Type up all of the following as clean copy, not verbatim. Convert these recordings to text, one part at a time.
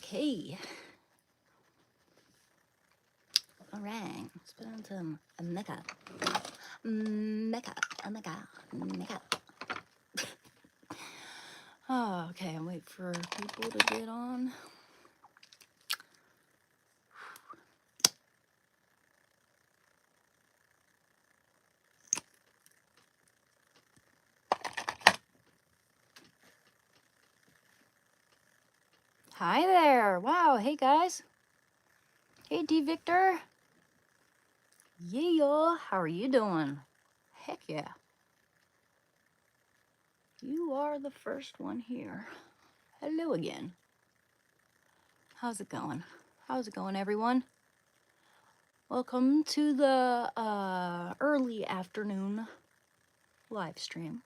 Okay. All right. Let's put on some makeup. Makeup. Oh, okay. Wait for people to get on. Hi there. Wow. Hey, guys. Hey, D. Victor. Yeah. How are you doing? Heck yeah. You are the first one here. Hello again. How's it going? How's it going, everyone? Welcome to the early afternoon live stream.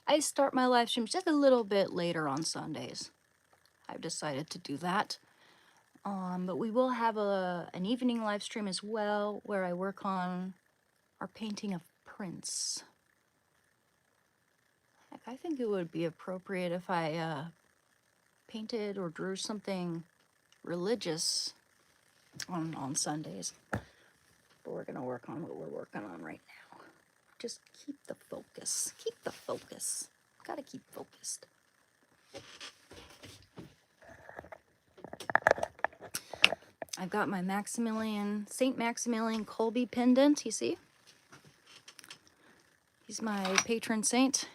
I start my live streams just a little bit later on Sundays. I've decided to do that. But we will have an evening live stream as well where I work on our painting of Prince. Heck, I think it would be appropriate if I painted or drew something religious on Sundays. But we're gonna work on what we're working on right now. Just keep the focus. Keep the focus. Gotta keep focused. I've got my St. Maximilian Kolbe pendant, you see? He's my patron saint.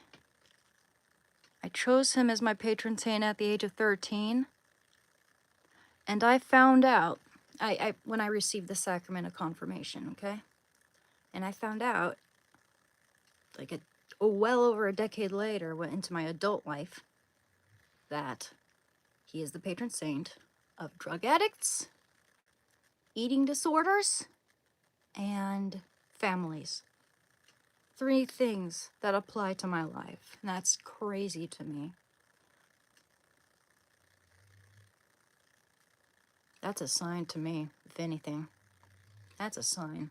I chose him as my patron saint at the age of 13. And I found out, when I received the sacrament of confirmation, okay? And I found out, like well over a decade later, went into my adult life, that he is the patron saint of drug addicts, eating disorders, and families. 3 things that apply to my life. And that's crazy to me. That's a sign to me, if anything. That's a sign.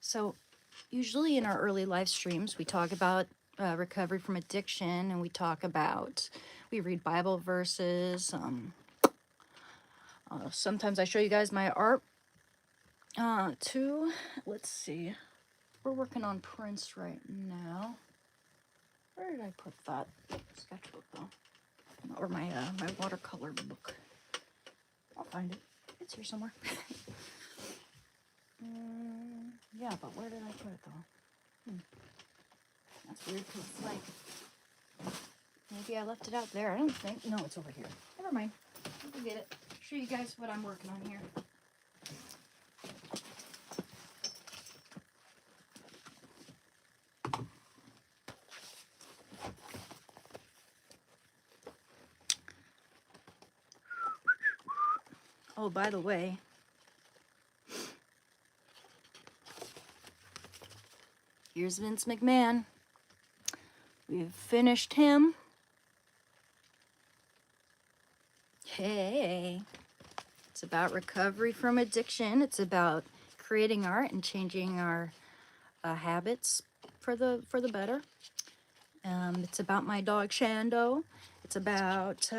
So, usually in our early live streams, we talk about recovery from addiction, and we read Bible verses. Sometimes I show you guys my art. Let's see. We're working on Prince right now. Where did I put that sketchbook though? Or my watercolor book. I'll find it. It's here somewhere. Yeah, but where did I put it though? That's weird because it's like, maybe I left it out there. I don't think. No, it's over here. Never mind. I'll get it. Show you guys what I'm working on here. Oh, by the way, here's Vince McMahon. We've finished him. Hey, it's about recovery from addiction. It's about creating art and changing our habits for the better. It's about my dog Shando. It's about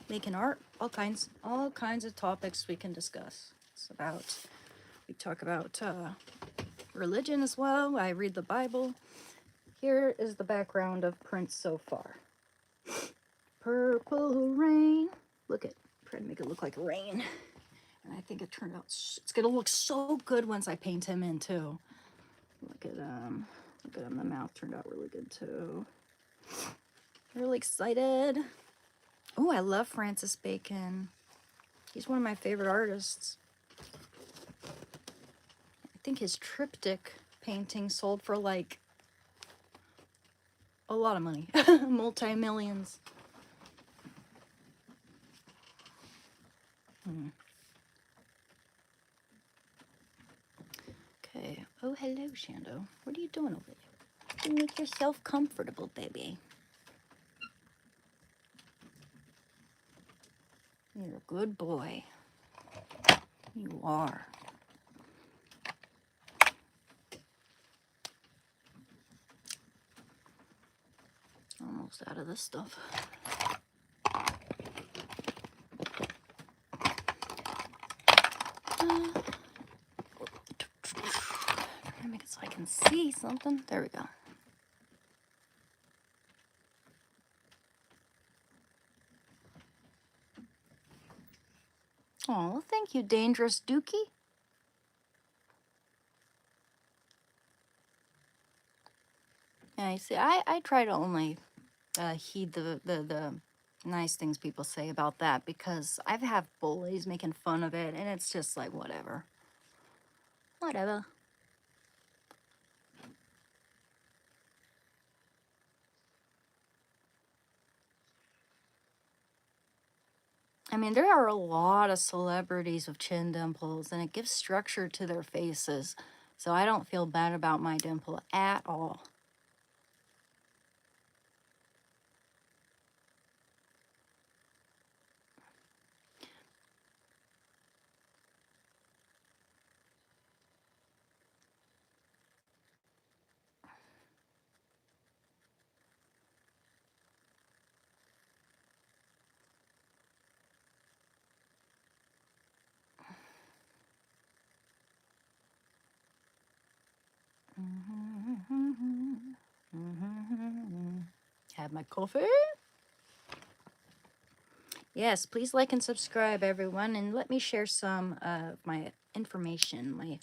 making art. All kinds of topics we can discuss. We talk about religion as well. I read the Bible. Here is the background of Prince so far. Purple rain. Try to make it look like rain. And I think it turned out, it's gonna look so good once I paint him in too. Look at him, the mouth turned out really good too. Really excited. Oh, I love Francis Bacon. He's one of my favorite artists. I think his triptych painting sold for like a lot of money. Multi-millions. Okay. Oh, hello, Shando. What are you doing over there? You make yourself comfortable, baby. You're a good boy. You are. Almost out of this stuff. Trying to make it so I can see something. There we go. Oh, well, thank you, Dangerous Dookie. Yeah, you see, I try to only heed the nice things people say about that, because I've had bullies making fun of it, and it's just like, whatever. Whatever. I mean, there are a lot of celebrities with chin dimples, and it gives structure to their faces. So I don't feel bad about my dimple at all. Have my coffee. Yes, please like and subscribe, everyone, and let me share some of my information, my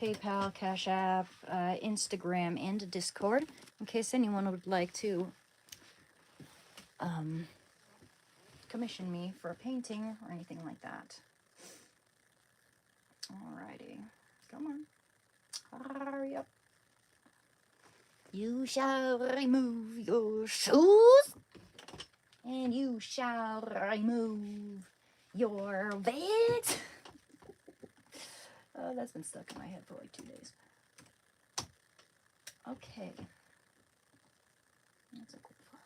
PayPal, Cash App, Instagram, and Discord, in case anyone would like to commission me for a painting or anything like that. Alrighty, come on, hurry up. You shall remove your shoes, and you shall remove your veils. Oh, that's been stuck in my head for like 2 days. Okay. That's a cool file.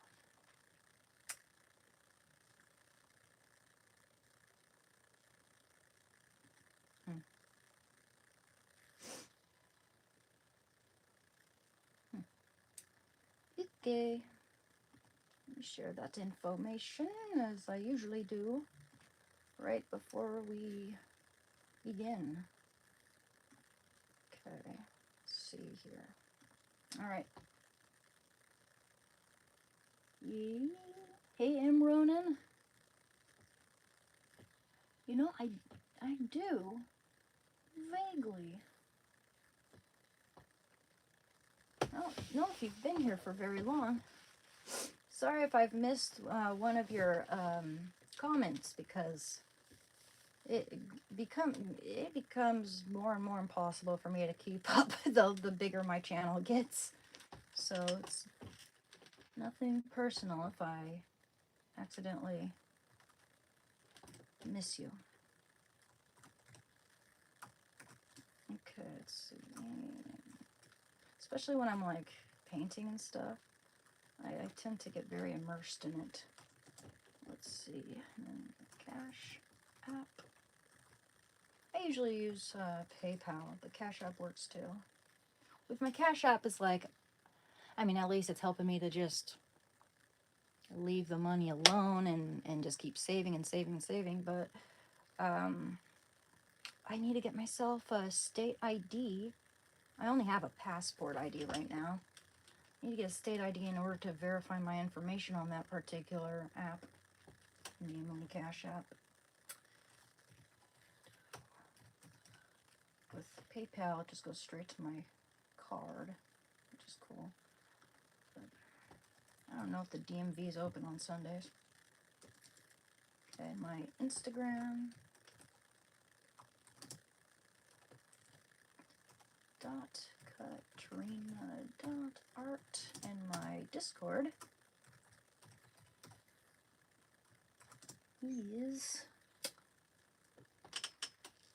Okay. Let me share that information as I usually do right before we begin. Okay. Let's see here. All right. Yeah. Hey, M. Ronan. You know, I do vaguely. I don't know if you've been here for very long. Sorry if I've missed one of your comments, because it becomes more and more impossible for me to keep up the bigger my channel gets. So it's nothing personal if I accidentally miss you. Okay, let's see. Especially when I'm like painting and stuff, I tend to get very immersed in it. Let's see. And then Cash App. I usually use PayPal, but Cash App works too. With my Cash App, it's like, I mean, at least it's helping me to just leave the money alone and just keep saving and saving and saving. But I need to get myself a state ID. I only have a passport ID right now. I need to get a state ID in order to verify my information on that particular app, namely Cash App. With PayPal, it just goes straight to my card, which is cool. But I don't know if the DMV is open on Sundays. Okay, my Instagram. Katrina.art, and my Discord is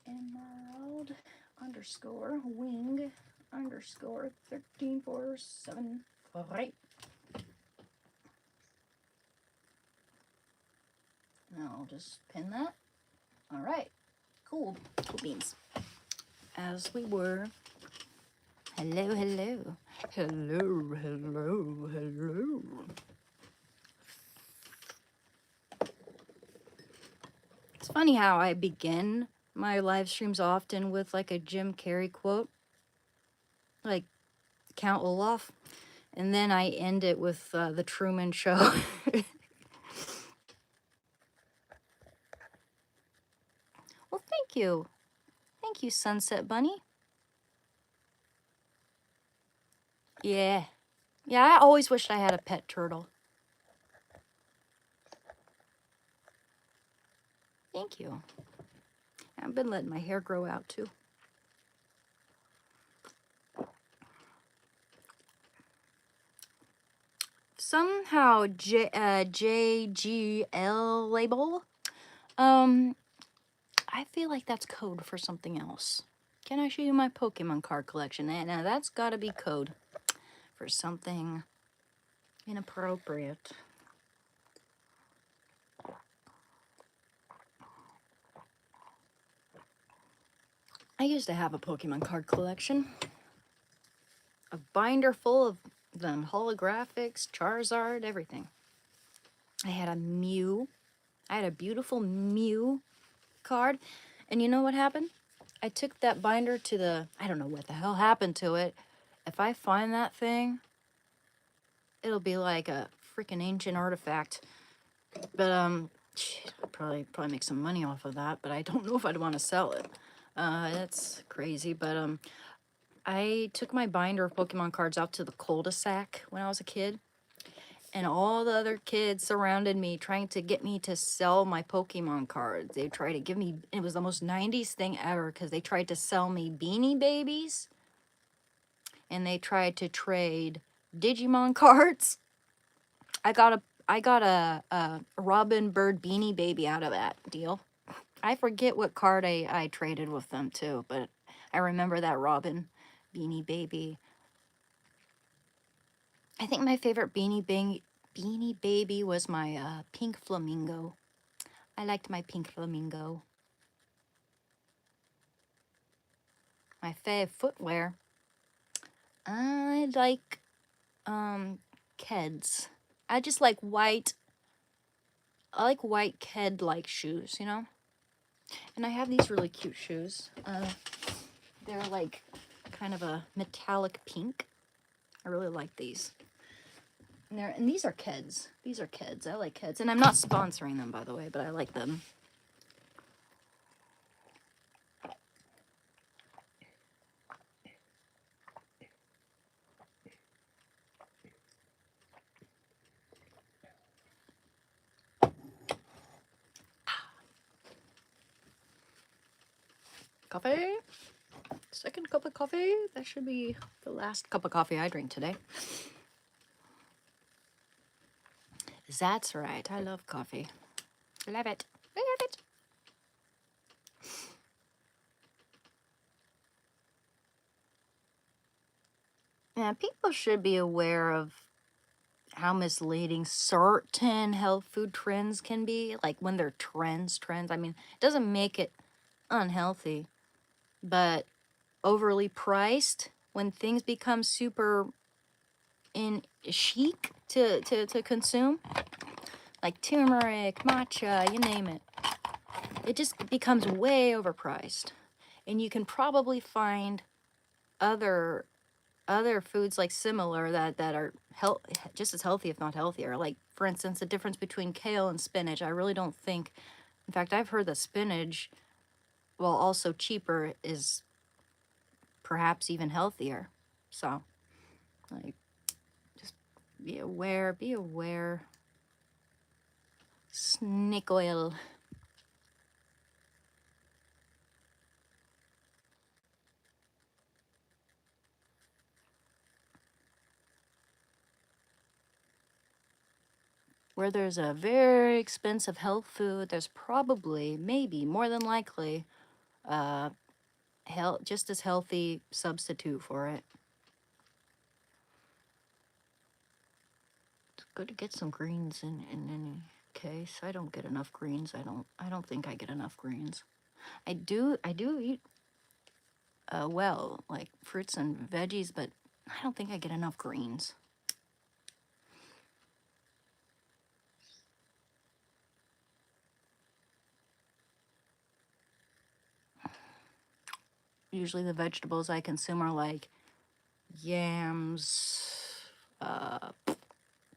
emerald underscore wing underscore 13473. Now I'll just pin that. All right, cool beans. As we were. Hello, hello. Hello, hello, hello. It's funny how I begin my live streams often with like a Jim Carrey quote, like Count Olaf, and then I end it with the Truman Show. Well, thank you. Thank you, Sunset Bunny. Yeah. Yeah, I always wished I had a pet turtle. Thank you. I've been letting my hair grow out too. Somehow JGL label. I feel like that's code for something else. Can I show you my Pokemon card collection? Now that's gotta be code for something inappropriate. I used to have a Pokemon card collection. A binder full of them, holographics, Charizard, everything. I had a Mew. I had a beautiful Mew card. And you know what happened? I took that binder to the, I don't know what the hell happened to it. If I find that thing, it'll be like a freaking ancient artifact. But shit, I'd probably make some money off of that, but I don't know if I'd want to sell it. That's crazy, but I took my binder of Pokemon cards out to the cul-de-sac when I was a kid, and all the other kids surrounded me trying to get me to sell my Pokemon cards. They tried to give me, it was the most 90s thing ever, because they tried to sell me Beanie Babies, and they tried to trade Digimon cards. I got a Robin Bird Beanie Baby out of that deal. I forget what card I traded with them too, but I remember that Robin Beanie Baby. I think my favorite Beanie Baby was my pink flamingo. I liked my pink flamingo. My fave footwear. I like Keds. I just like white. I like white Ked-like shoes, you know? And I have these really cute shoes. They're like kind of a metallic pink. I really like these. And these are Keds. These are Keds. I like Keds. And I'm not sponsoring them, by the way, but I like them. Coffee. Second cup of coffee. That should be the last cup of coffee I drink today. That's right. I love coffee. Love it. I love it. Yeah, people should be aware of how misleading certain health food trends can be. Like when they're trends. I mean, it doesn't make it unhealthy, but overly priced, when things become super in chic to consume, like turmeric, matcha, you name it, it just becomes way overpriced. And you can probably find other foods like similar that are just as healthy, if not healthier. Like, for instance, the difference between kale and spinach. I really don't think, in fact, I've heard that spinach, while also cheaper, is perhaps even healthier. So, like, just be aware, be aware. Snake oil. Where there's a very expensive health food, there's probably, maybe, more than likely, just as healthy substitute for it. It's good to get some greens in any case. I don't get enough greens. I don't think I get enough greens. I do eat well, like fruits and veggies, but I don't think I get enough greens. usually the vegetables I consume are like yams,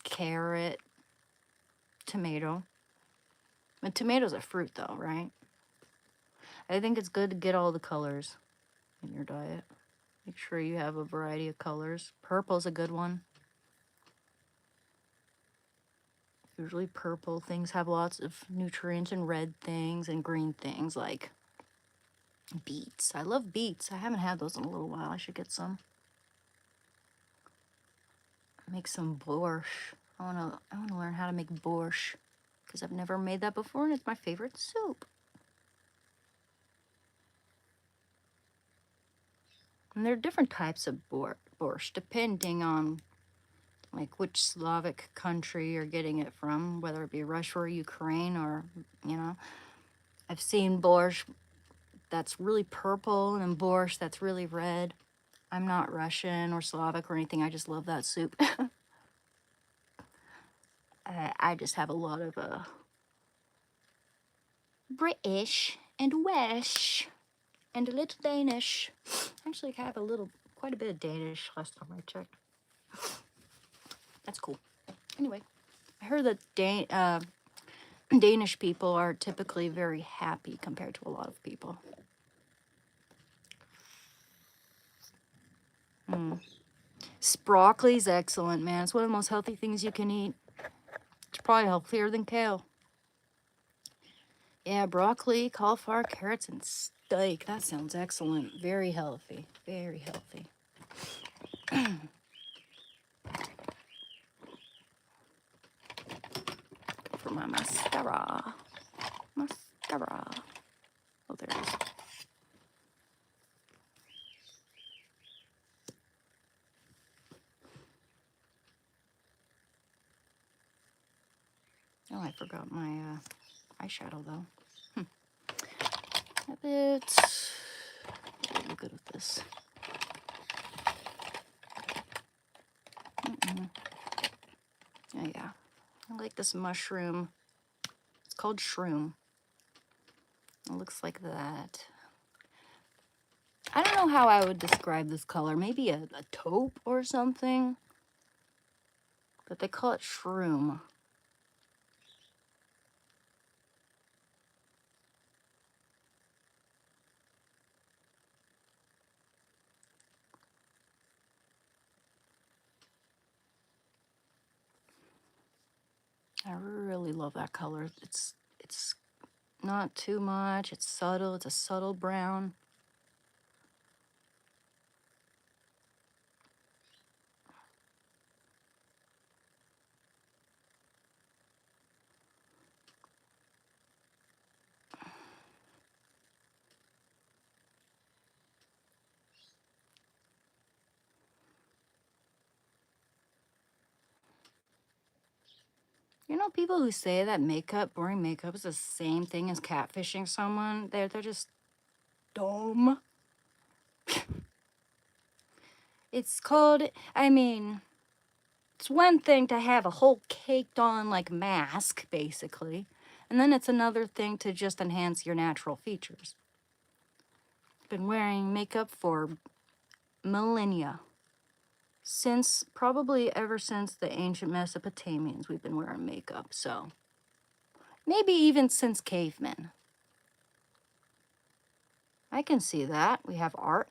carrot, tomato. And tomato's a fruit though, right? I think it's good to get all the colors in your diet. Make sure you have a variety of colors. Purple's a good one. Usually purple things have lots of nutrients, and red things and green things like beets. I love beets. I haven't had those in a little while. I should get some. Make some borscht. I wanna learn how to make borscht because I've never made that before and it's my favorite soup. And there are different types of borscht depending on like which Slavic country you're getting it from, whether it be Russia or Ukraine or, you know. I've seen borscht that's really purple and borscht that's really red. I'm not Russian or Slavic or anything. I just love that soup. I just have a lot of British and Welsh and a little Danish. Actually, I have quite a bit of Danish last time I checked. That's cool. Anyway, I heard that Danish people are typically very happy compared to a lot of people. Broccoli's excellent, man. It's one of the most healthy things you can eat. It's probably healthier than kale. Yeah, broccoli, cauliflower, carrots, and steak. That sounds excellent. Very healthy. Very healthy. For my mascara. Mascara. Oh, there it is. Oh, I forgot my eyeshadow, though. A bit. I'm good with this. Oh, yeah. I like this mushroom. It's called shroom. It looks like that. I don't know how I would describe this color. Maybe a taupe or something. But they call it shroom. I really love that color. It's not too much. It's subtle. It's a subtle brown. You know, people who say that boring makeup is the same thing as catfishing someone, they're just dumb. It's called, I mean, it's one thing to have a whole caked on like mask, basically. And then it's another thing to just enhance your natural features. Been wearing makeup for millennia. Probably ever since the ancient Mesopotamians, we've been wearing makeup, so. Maybe even since cavemen. I can see that. We have art.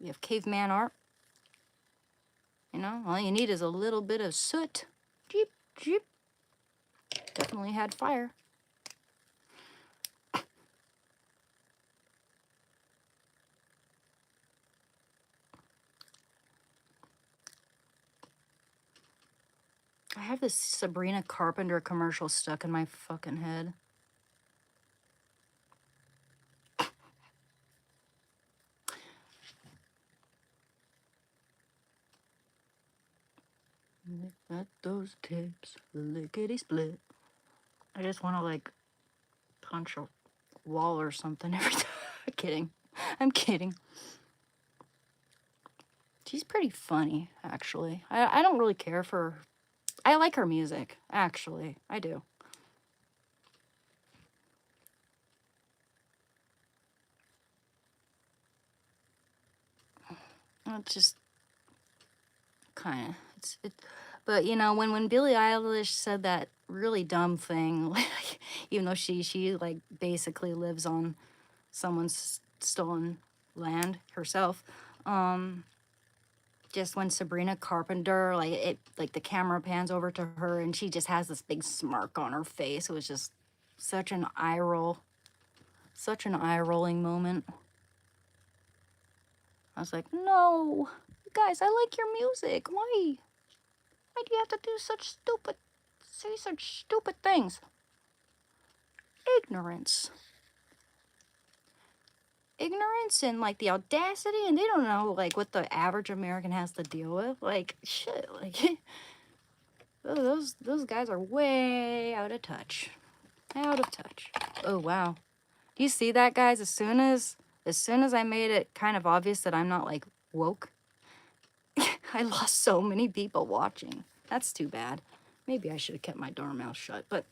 We have caveman art. You know, all you need is a little bit of soot. Jeep, jeep. Definitely had fire. I have this Sabrina Carpenter commercial stuck in my fucking head. Look at those tips, lickety split. I just want to like punch a wall or something every time. I'm kidding. I'm kidding. She's pretty funny, actually. I don't really care for... I like her music, actually. I do. just kind of, but you know, when Billie Eilish said that really dumb thing, like, even though she like basically lives on someone's stolen land herself, just when Sabrina Carpenter, like the camera pans over to her and she just has this big smirk on her face. It was just such an eye roll, such an eye rolling moment. I was like, no, guys, I like your music. Why do you have to say such stupid things? Ignorance and like the audacity, and they don't know like what the average American has to deal with. Like shit, like those guys are way out of touch. Out of touch. Oh wow. Do you see that, guys? As soon as I made it kind of obvious that I'm not like woke, I lost so many people watching. That's too bad. Maybe I should have kept my darn mouth shut, but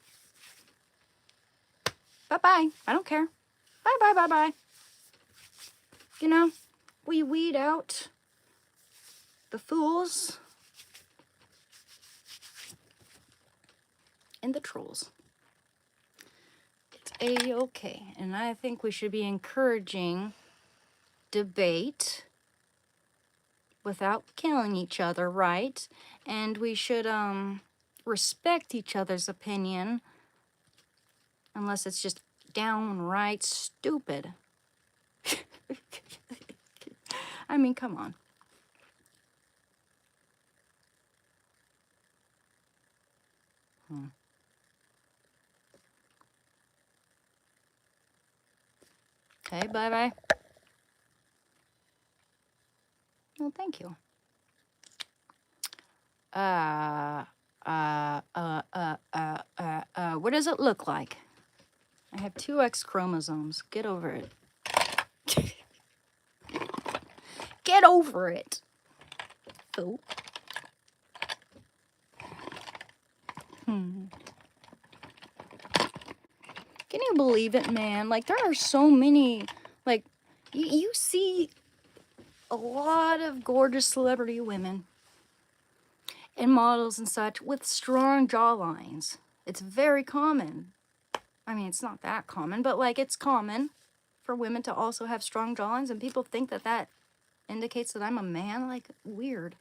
bye-bye. I don't care. Bye-bye, bye-bye. You know, we weed out the fools and the trolls. It's A-okay. And I think we should be encouraging debate without killing each other, right? And we should respect each other's opinion unless it's just downright stupid. I mean, come on. Okay, bye-bye. Well, thank you. What does it look like? I have 2 X chromosomes. Get over it. Get over it. Oh. Can you believe it, man? Like, there are so many, like, you see a lot of gorgeous celebrity women and models and such with strong jawlines. It's very common. I mean, it's not that common, but like it's common for women to also have strong jawlines, and people think that that indicates that I'm a man. Like, weird.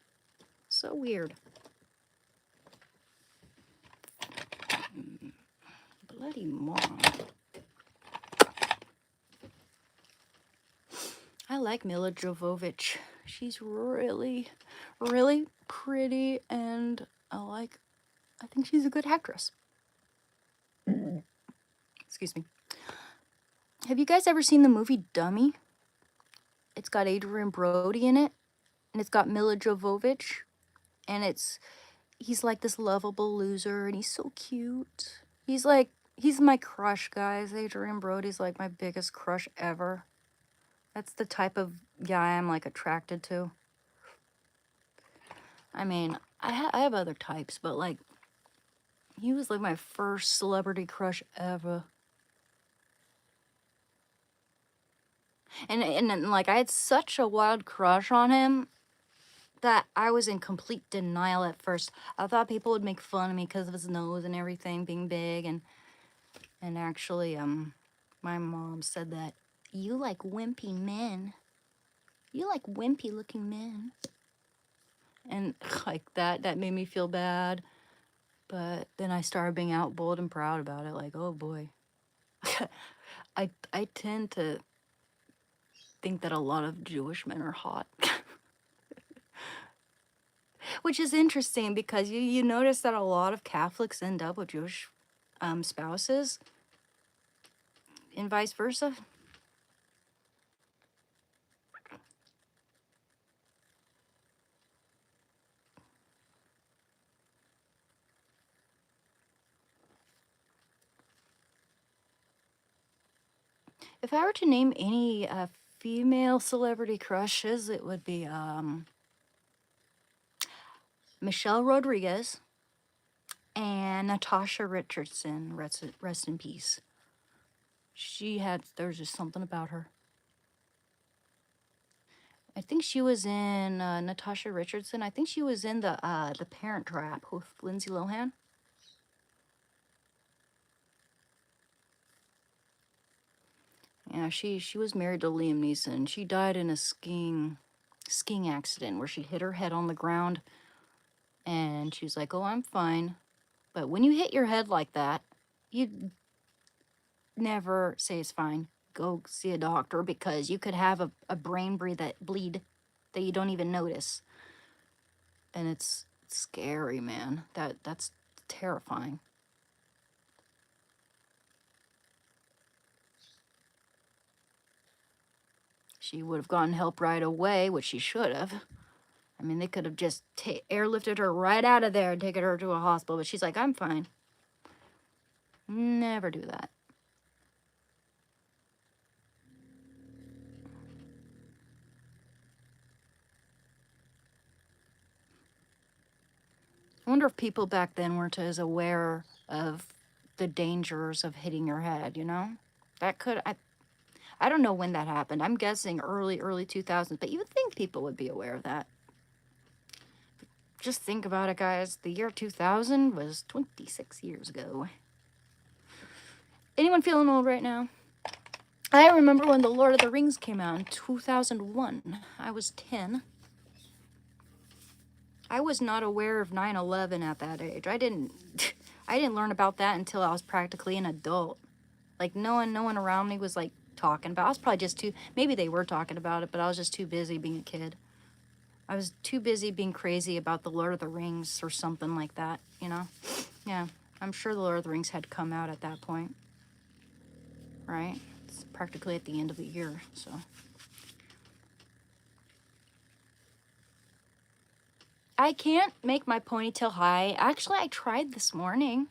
So weird. Bloody mom. I like Mila Jovovich. She's really, really pretty, and I think she's a good actress. Excuse me. Have you guys ever seen the movie Dummy? It's got Adrian Brody in it, and it's got Mila Jovovich, and he's like this lovable loser, and he's so cute. He's my crush, guys. Adrian Brody's like my biggest crush ever. That's the type of guy I'm like attracted to. I mean, I have other types, but like, he was like my first celebrity crush ever. And like, I had such a wild crush on him that I was in complete denial at first. I thought people would make fun of me because of his nose and everything being big, and actually, my mom said that you like wimpy men. You like wimpy looking men. And like that made me feel bad. But then I started being out bold and proud about it. Like, oh boy. I tend to think that a lot of Jewish men are hot. Which is interesting because you notice that a lot of Catholics end up with Jewish spouses and vice versa. If I were to name any female celebrity crushes, it would be Michelle Rodriguez and Natasha Richardson. Rest in peace. There's just something about her. I think she was in Natasha Richardson. I think she was in the Parent Trap with Lindsay Lohan. Yeah, she was married to Liam Neeson. She died in a skiing accident where she hit her head on the ground, and she was like, "Oh, I'm fine." But when you hit your head like that, you never say it's fine. Go see a doctor, because you could have a brain bleed that you don't even notice. And it's scary, man. That's terrifying. She would have gotten help right away, which she should have. I mean, they could have just airlifted her right out of there and taken her to a hospital, but she's like, "I'm fine." Never do that. I wonder if people back then weren't as aware of the dangers of hitting your head, you know? That could, I don't know when that happened. I'm guessing early 2000s, but you would think people would be aware of that. Just think about it, guys. The year 2000 was 26 years ago. Anyone feeling old right now? I remember when The Lord of the Rings came out in 2001. I was 10. I was not aware of 9/11 at that age. I didn't I didn't learn about that until I was practically an adult. Like no one around me was like talking about. I was probably just too, maybe they were talking about it, but I was just too busy being a kid. I was too busy being crazy about The Lord of the Rings or something like that, you know? Yeah, I'm sure The Lord of the Rings had come out at that point, right? It's practically at the end of the year, so. I can't make my ponytail high. Actually, I tried this morning,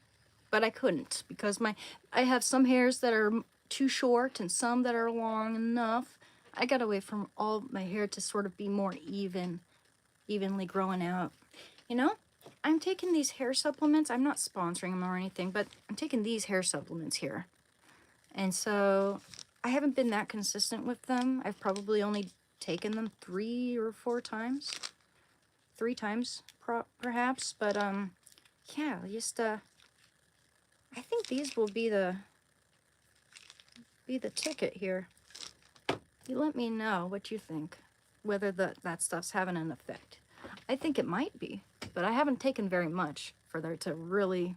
but I couldn't because I have some hairs that are too short and some that are long enough. I got away from all my hair to sort of be more evenly growing out. You know, I'm taking these hair supplements. I'm not sponsoring them or anything, but I'm taking these hair supplements here. And so I haven't been that consistent with them. I've probably only taken them 3 or 4 times. 3 times, perhaps. But, yeah, just, I think these will be the ticket here. You let me know what you think, whether that stuff's having an effect. I think it might be, but I haven't taken very much for there to really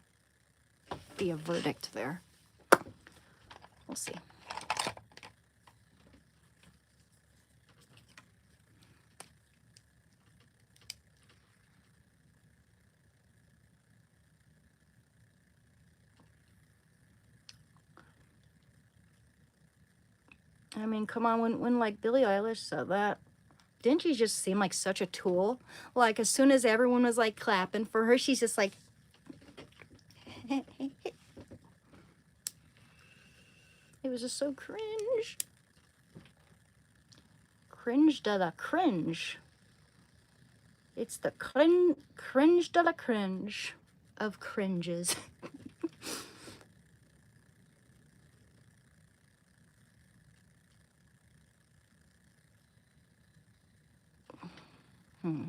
be a verdict there. We'll see. I mean, come on, when like Billie Eilish said that, didn't she just seem like such a tool? Like, as soon as everyone was like clapping for her, she's just like, it was just so cringe. Cringe de la cringe. It's the cringe de la cringe of cringes. Hmm.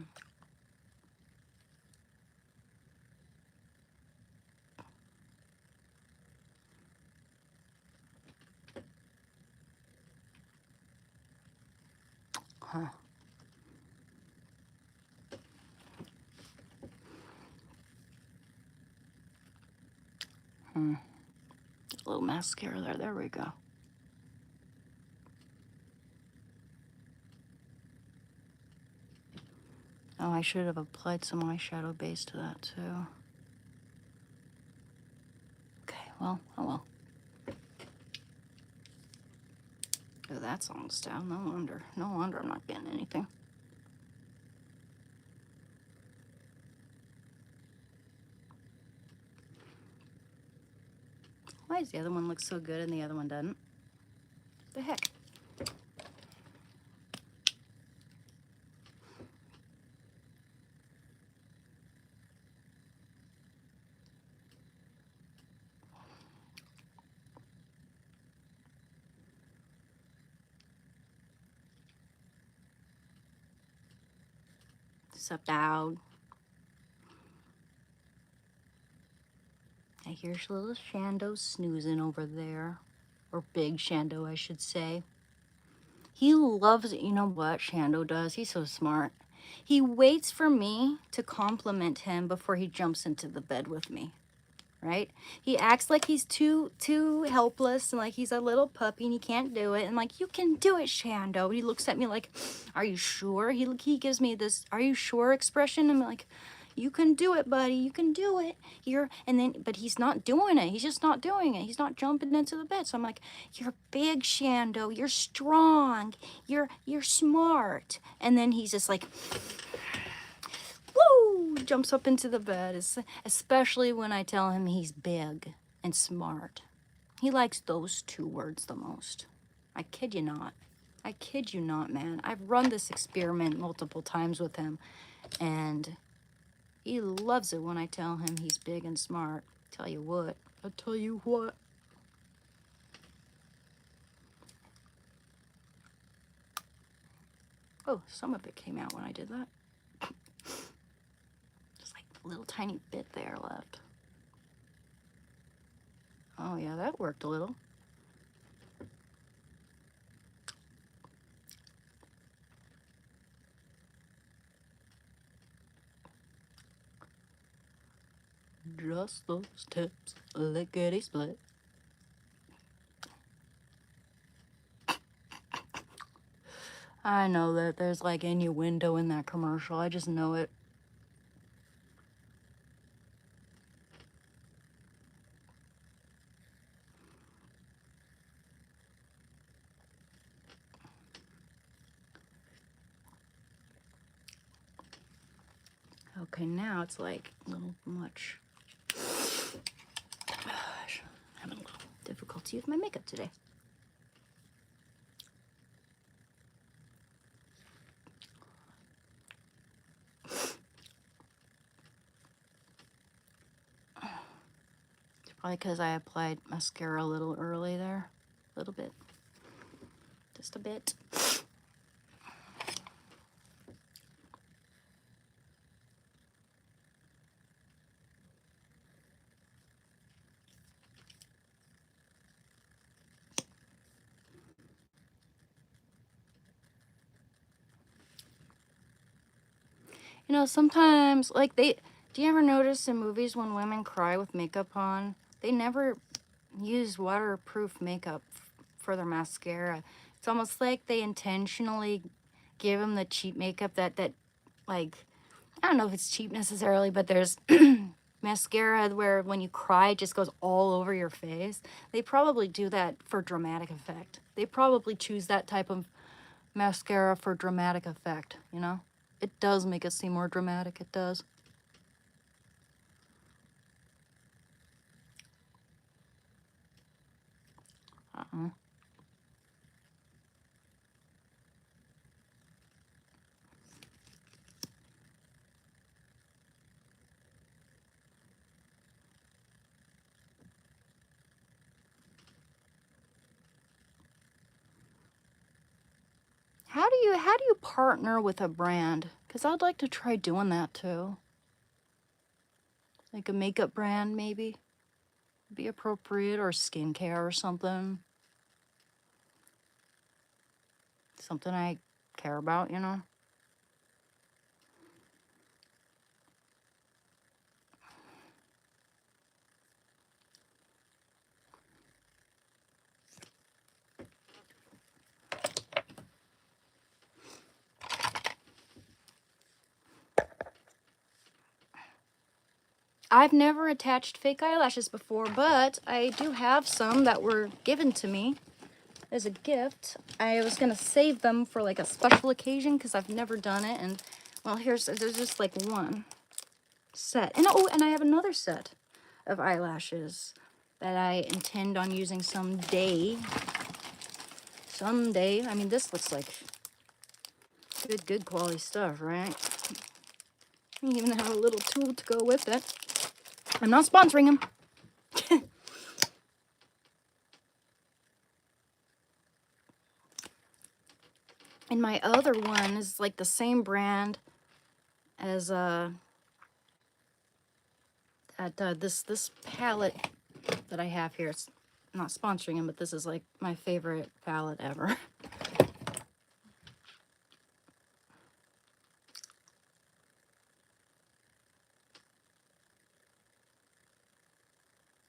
Huh. Hmm. A little mascara there. There we go. Oh, I should have applied some eyeshadow base to that too. Okay, well, oh well. Oh, that song's down. No wonder. No wonder I'm not getting anything. Why does the other one look so good and the other one doesn't? The heck? What's up, dog? I hear little Shando snoozing over there. Or big Shando, I should say. He loves it. You know what Shando does? He's so smart. He waits for me to compliment him before he jumps into the bed with me. Right? He acts like he's too helpless and like he's a little puppy and he can't do it. And like, you can do it, Shando. He looks at me like, are you sure? He gives me this, are you sure expression. I'm like, you can do it, buddy. You can do it. But he's not doing it. He's just not doing it. He's not jumping into the bed. So I'm like, you're big, Shando. You're strong. You're smart. And then he's just like, woo, jumps up into the bed, especially when I tell him he's big and smart. He likes those two words the most. I kid you not. I kid you not, man. I've run this experiment multiple times with him, and he loves it when I tell him he's big and smart. Tell you what. I'll tell you what. Oh, some of it came out when I did that. Just like a little tiny bit there left. Oh yeah, that worked a little. Just those tips, lickety split. I know that there's like innuendo in that commercial. I just know it. Okay, now it's like a little much. Gosh, I'm having a little difficulty with my makeup today. It's probably because I applied mascara a little early there. A little bit. Just a bit. You know, sometimes, like do you ever notice in movies when women cry with makeup on, they never use waterproof makeup for their mascara. It's almost like they intentionally give them the cheap makeup that like, I don't know if it's cheap necessarily, but there's mascara where when you cry, it just goes all over your face. They probably do that for dramatic effect. They probably choose that type of mascara for dramatic effect, you know? It does make it seem more dramatic, it does. How do you partner with a brand? Because I'd like to try doing that too. Like a makeup brand, maybe. Be appropriate, or skincare or something. Something I care about, you know? I've never attached fake eyelashes before, but I do have some that were given to me as a gift. I was gonna save them for like a special occasion because I've never done it. And well, there's just like one set. And oh, and I have another set of eyelashes that I intend on using someday. Someday. I mean, this looks like good quality stuff, right? I even have a little tool to go with it. I'm not sponsoring him. And my other one is like the same brand, as at this palette that I have here. It's not sponsoring him, but this is like my favorite palette ever.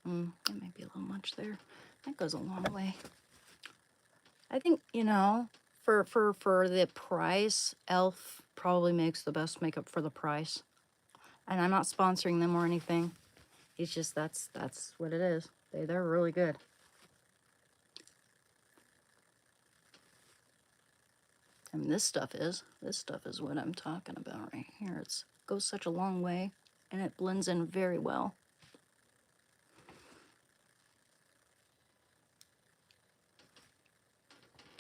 That might be a little much there. That goes a long way. I think, you know, for the price, Elf probably makes the best makeup for the price. And I'm not sponsoring them or anything. It's just that's what it is. They're really good. And this stuff is what I'm talking about right here. It goes such a long way and it blends in very well.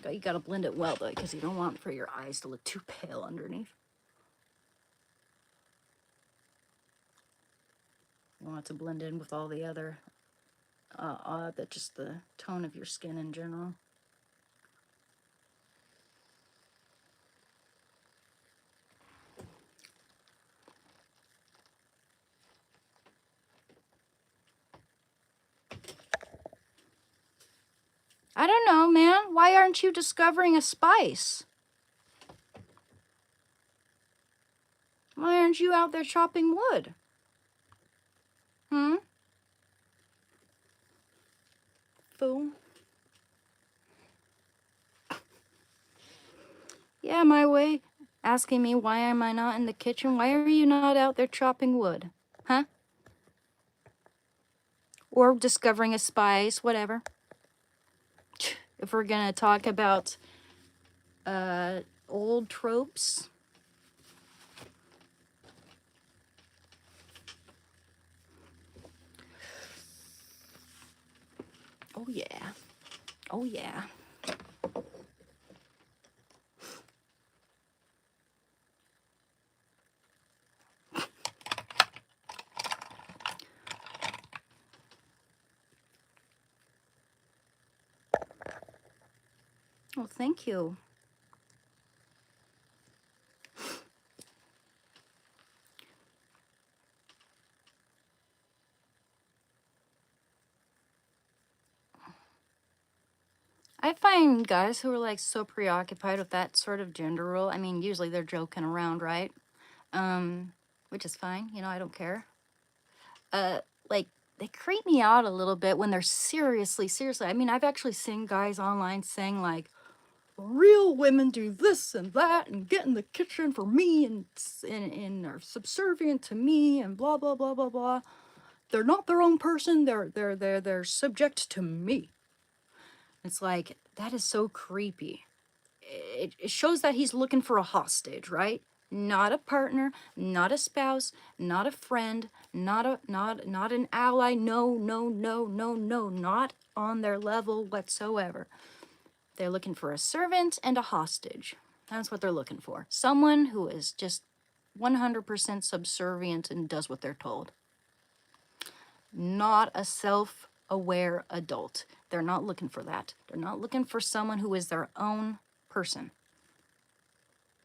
You gotta blend it well though, because you don't want for your eyes to look too pale underneath. You want it to blend in with all the other, just the tone of your skin in general. I don't know, man. Why aren't you discovering a spice? Why aren't you out there chopping wood? Fool. Yeah, my way. Asking me why am I not in the kitchen? Why are you not out there chopping wood? Huh? Or discovering a spice, whatever. If we're gonna talk about old tropes. Oh yeah. Oh yeah. Well, thank you. I find guys who are like so preoccupied with that sort of gender role, I mean, usually they're joking around, right? Which is fine, you know, I don't care. Like, they creep me out a little bit when they're seriously. I mean, I've actually seen guys online saying like, real women do this and that and get in the kitchen for me and are subservient to me and blah blah blah blah blah. They're not their own person. They're subject to me. It's like, that is so creepy. It shows that he's looking for a hostage, right? Not a partner, not a spouse, not a friend, not an ally. No, not on their level whatsoever. They're looking for a servant and a hostage. That's what they're looking for. Someone who is just 100% subservient and does what they're told. Not a self-aware adult. They're not looking for that. They're not looking for someone who is their own person,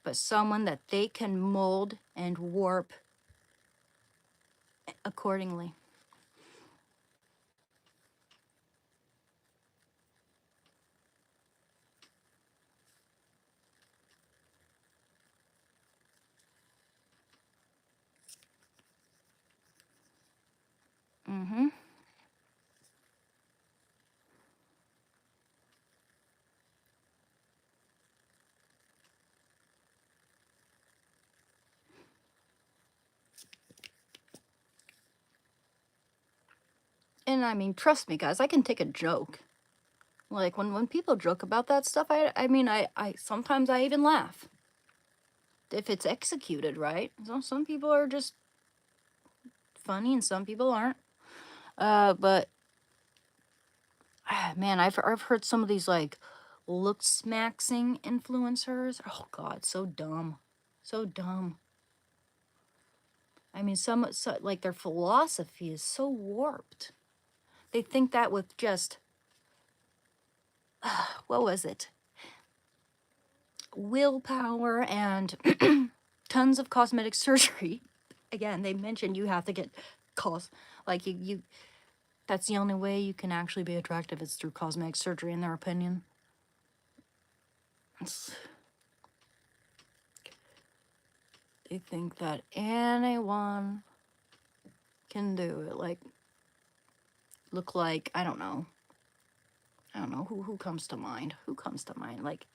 but someone that they can mold and warp accordingly. Mm-hmm. And I mean, trust me, guys, I can take a joke. Like when people joke about that stuff, I mean, I sometimes I even laugh. If it's executed right. So some people are just funny and some people aren't. But man, I've heard some of these like look-smaxing influencers. Oh God, so dumb, so dumb. I mean, like their philosophy is so warped. They think that with just what was it? Willpower and tons of cosmetic surgery. Again, they mentioned you have to get like you that's the only way you can actually be attractive is through cosmetic surgery, in their opinion. They think that anyone can do it. Like, look like, I don't know who comes to mind. Who comes to mind? Like,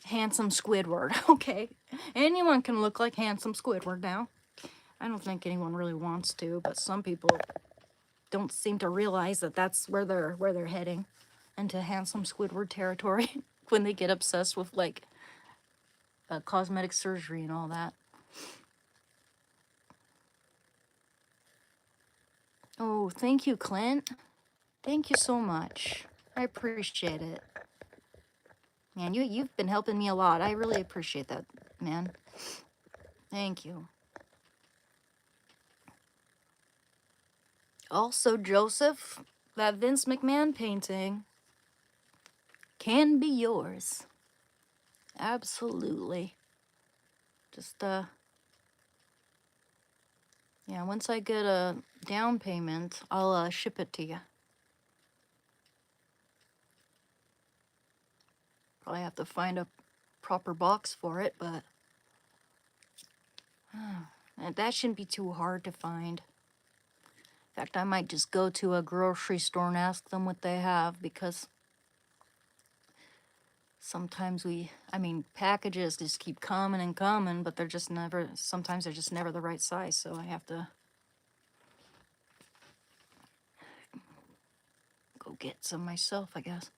handsome Squidward. Okay, anyone can look like handsome Squidward now. I don't think anyone really wants to, but some people don't seem to realize that that's where they're heading, into handsome Squidward territory when they get obsessed with like cosmetic surgery and all that. Oh, thank you, Clint. Thank you so much. I appreciate it. Man, you've been helping me a lot. I really appreciate that, man. Thank you. Also, Joseph, that Vince McMahon painting can be yours. Absolutely. Just, yeah, once I get a down payment, I'll ship it to you. Probably have to find a proper box for it, but that shouldn't be too hard to find. In fact, I might just go to a grocery store and ask them what they have, because sometimes packages just keep coming and coming, but sometimes they're just never the right size, so I have to go get some myself, I guess.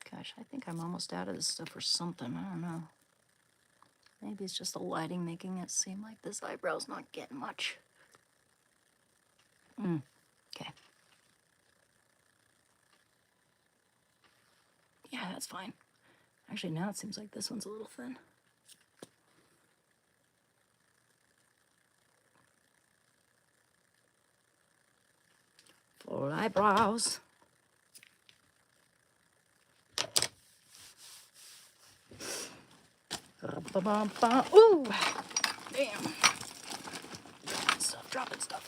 Gosh, I think I'm almost out of this stuff or something. I don't know. Maybe it's just the lighting making it seem like this eyebrow's not getting much. Okay. Yeah, that's fine. Actually, now it seems like this one's a little thin. Full eyebrows. Ooh! Damn. Stop dropping stuff.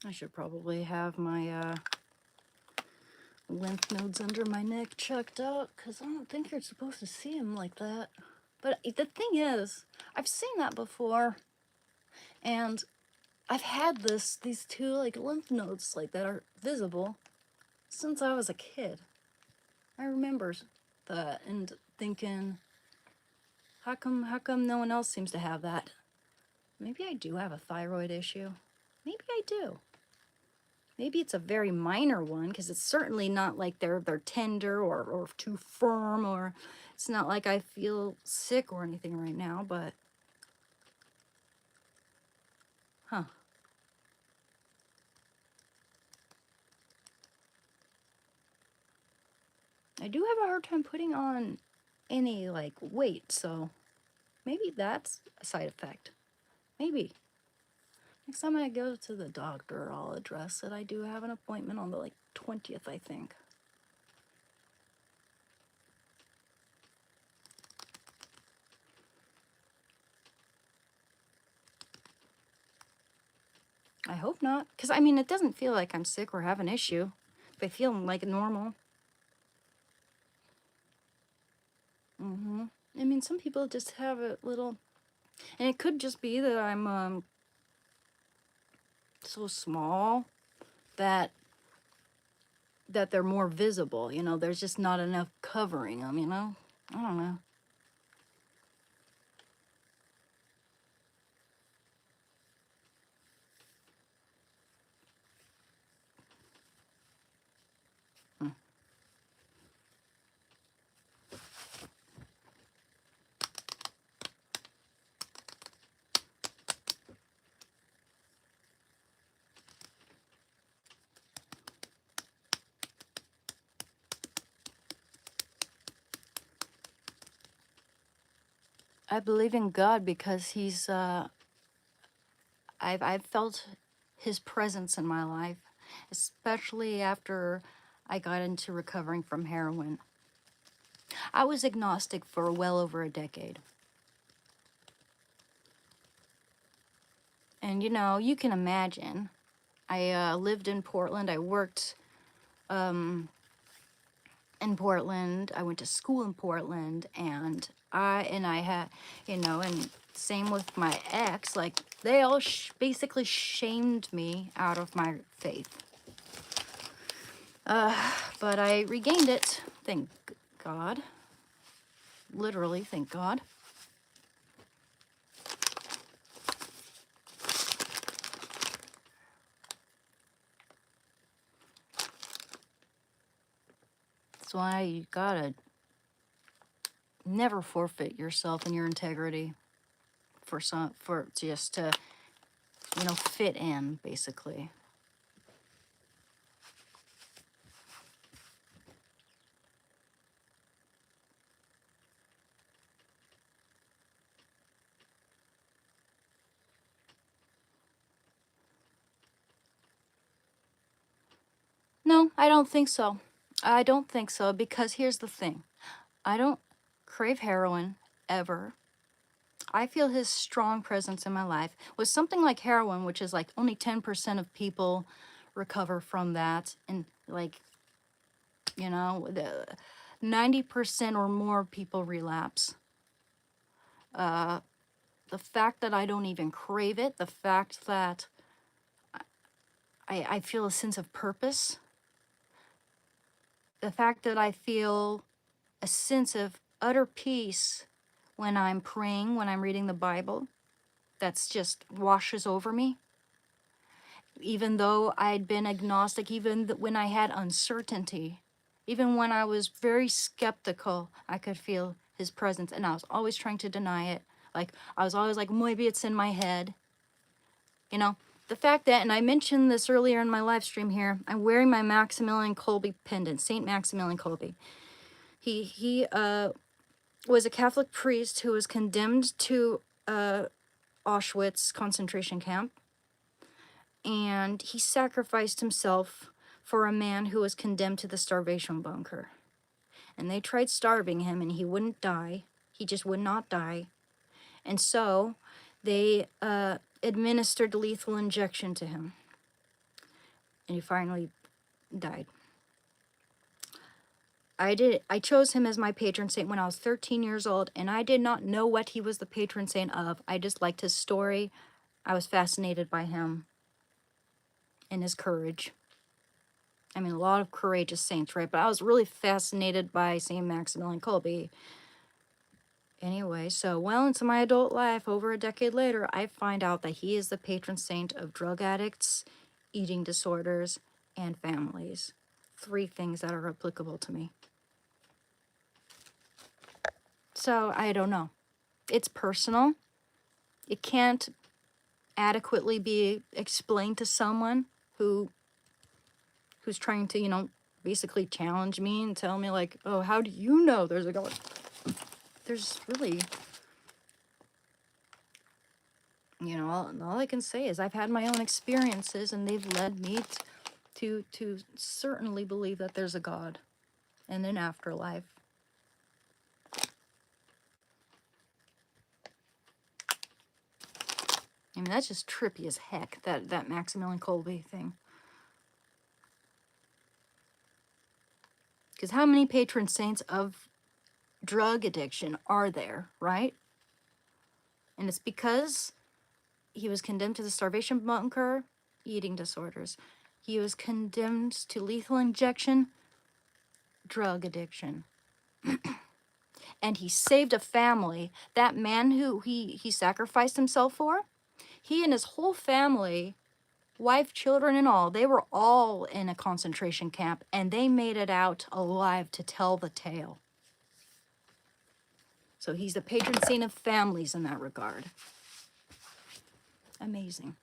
I should probably have my lymph nodes under my neck checked out, because I don't think you're supposed to see them like that. But the thing is, I've seen that before, and I've had these two like lymph nodes like that are visible since I was a kid. I remember that and thinking, how come no one else seems to have that? Maybe I do have a thyroid issue. Maybe I do. Maybe it's a very minor one, because it's certainly not like they're tender or too firm, or it's not like I feel sick or anything right now, but huh. I do have a hard time putting on any like weight, so maybe that's a side effect. Maybe. Next time I go to the doctor, I'll address it. I do have an appointment on the like 20th, I think. I hope not, because I mean, it doesn't feel like I'm sick or have an issue. I feel like normal. I mean, some people just have a little, and it could just be that I'm so small that they're more visible. You know, there's just not enough covering them. You know, I don't know. I believe in God because I've felt his presence in my life, especially after I got into recovering from heroin. I was agnostic for well over a decade. And you can imagine, I lived in Portland. I worked in Portland. I went to school in Portland, and I had, and same with my ex, like they all basically shamed me out of my faith. But I regained it, thank God. Literally, thank God. That's why you gotta never forfeit yourself and your integrity for just to, fit in, basically. No, I don't think so. I don't think so, because here's the thing. I don't crave heroin ever. I feel his strong presence in my life. With something like heroin, which is like only 10% of people recover from that, and like, the 90% or more people relapse. The fact that I don't even crave it, the fact that I feel a sense of purpose, the fact that I feel a sense of utter peace when I'm praying, when I'm reading the Bible, that's just washes over me. Even though I'd been agnostic, even when I had uncertainty, even when I was very skeptical, I could feel his presence, and I was always trying to deny it. Like, I was always like, maybe it's in my head. The fact that, and I mentioned this earlier in my live stream here, I'm wearing my Maximilian Kolbe pendant, Saint Maximilian Kolbe. He was a Catholic priest who was condemned to Auschwitz concentration camp, and he sacrificed himself for a man who was condemned to the starvation bunker. And they tried starving him, and he wouldn't die. He just would not die. And so they administered lethal injection to him, and he finally died. I chose him as my patron saint when I was 13 years old, and I did not know what he was the patron saint of. I just liked his story. I was fascinated by him and his courage. I mean, a lot of courageous saints, right? But I was really fascinated by Saint Maximilian Kolbe. Anyway, so well into my adult life, over a decade later, I find out that he is the patron saint of drug addicts, eating disorders, and families. 3 things that are applicable to me. So, I don't know. It's personal. It can't adequately be explained to someone who's trying to, basically challenge me and tell me like, oh, how do you know there's a God? There's really, all I can say is I've had my own experiences, and they've led me to certainly believe that there's a God and an afterlife. I mean, that's just trippy as heck, that Maximilian Kolbe thing. Because how many patron saints of drug addiction are there, right? And it's because he was condemned to the starvation bunker, eating disorders. He was condemned to lethal injection, drug addiction. And he saved a family. That man who he sacrificed himself for, he and his whole family, wife, children, and all, they were all in a concentration camp, and they made it out alive to tell the tale. So he's the patron saint of families in that regard. Amazing.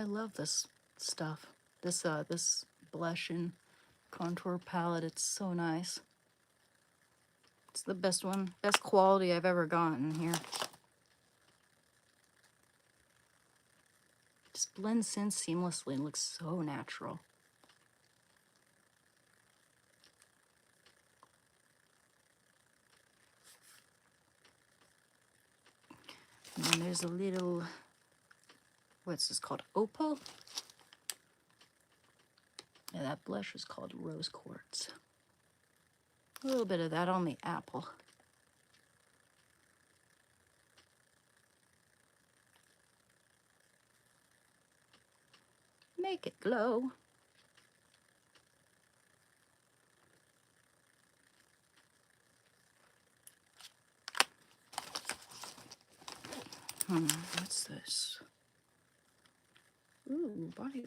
I love this stuff. This blush and contour palette. It's so nice. It's the best one, best quality I've ever gotten here. Just blends in seamlessly and looks so natural. And then there's a little, what's this called? Opal? Yeah, that blush is called Rose Quartz. A little bit of that on the apple. Make it glow. What's this? Ooh, body.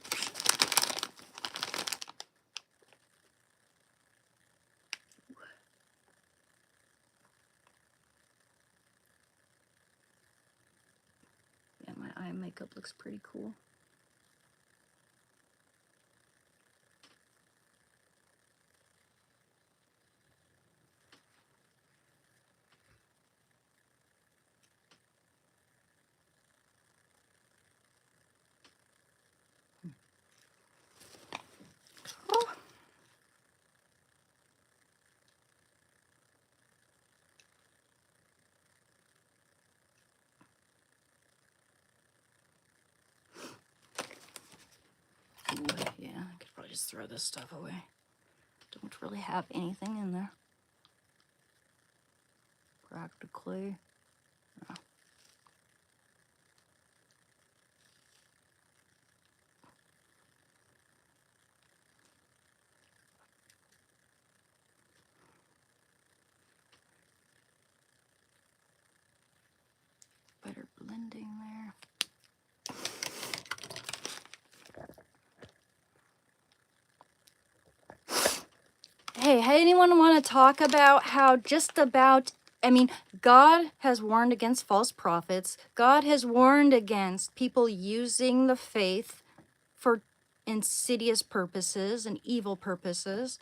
Yeah, my eye makeup looks pretty cool. Oh. Ooh, yeah, I could probably just throw this stuff away. Don't really have anything in there. Practically. Oh. Better blending there. Hey, anyone want to talk about how I mean, God has warned against false prophets. God has warned against people using the faith for insidious purposes and evil purposes.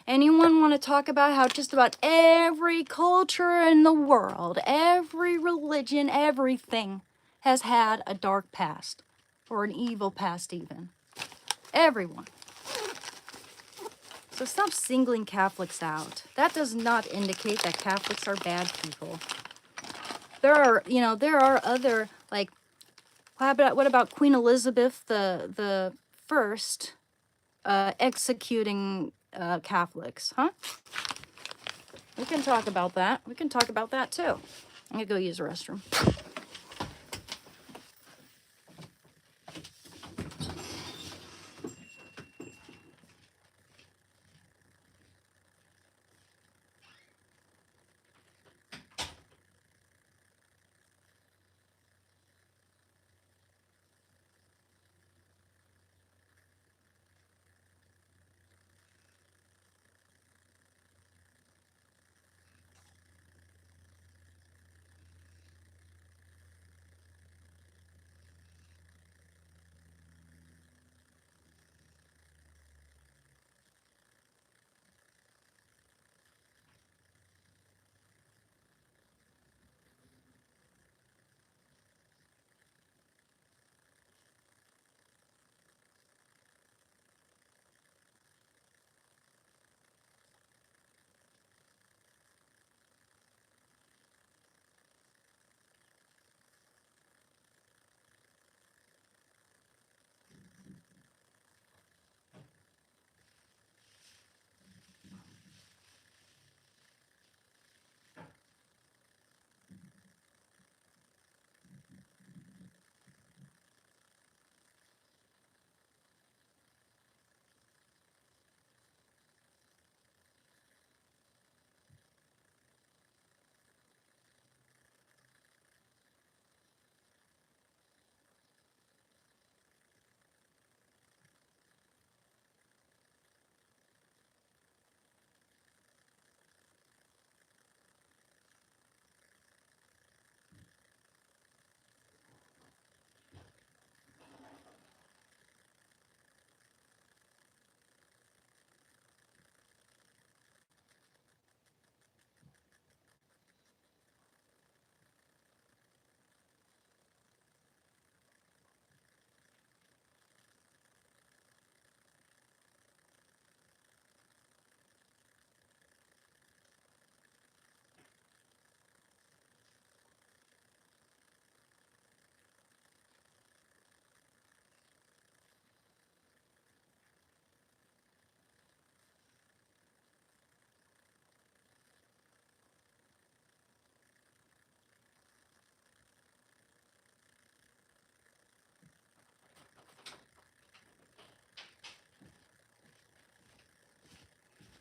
Anyone want to talk about how just about every culture in the world, every religion, everything has had a dark past or an evil past even? Everyone. So stop singling Catholics out. That does not indicate that Catholics are bad people. There are other, like, what about Queen Elizabeth the First executing Catholics, huh? We can talk about that. We can talk about that too. I'm gonna go use the restroom.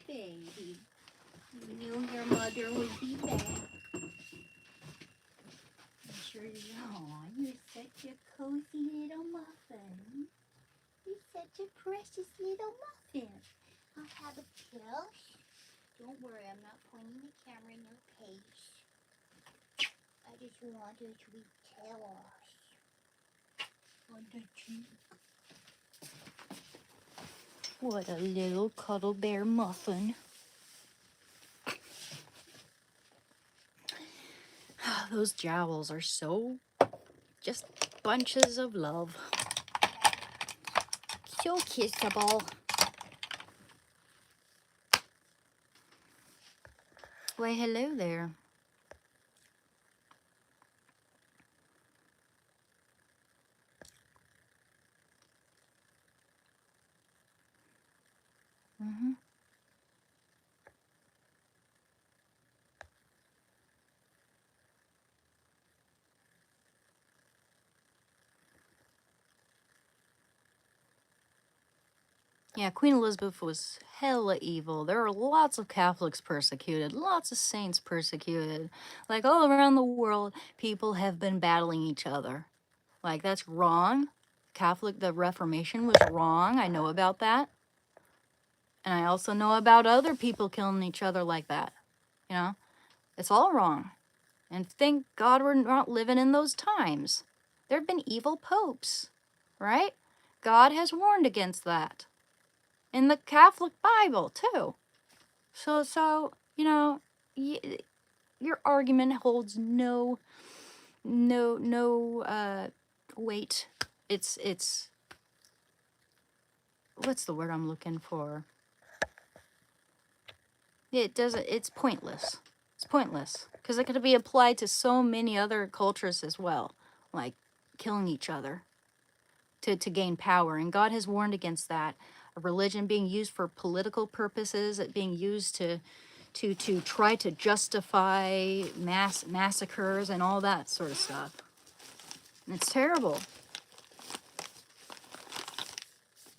Baby, you knew your mother would be back. I'm sure you are. You're such a cozy little muffin. You're such a precious little muffin. I'll have a kiss. Don't worry, I'm not pointing the camera in your face. I just wanted to be jealous. On the cheek. What a little cuddle bear muffin. Those jowls are so just bunches of love. So kissable. Why, hello there. Mm-hmm. Yeah, Queen Elizabeth was hella evil. There are lots of Catholics persecuted, lots of saints persecuted. Like all around the world, people have been battling each other. Like, that's wrong. The Reformation was wrong. I know about that. And I also know about other people killing each other like that. You know, it's all wrong. And thank God we're not living in those times. There have been evil popes, right? God has warned against that in the Catholic Bible too. So you know, your argument holds no weight. It's what's the word I'm looking for? It doesn't. It's pointless. It's pointless because it could be applied to so many other cultures as well, like killing each other to gain power. And God has warned against that. A religion being used for political purposes, it being used to try to justify massacres and all that sort of stuff. And it's terrible.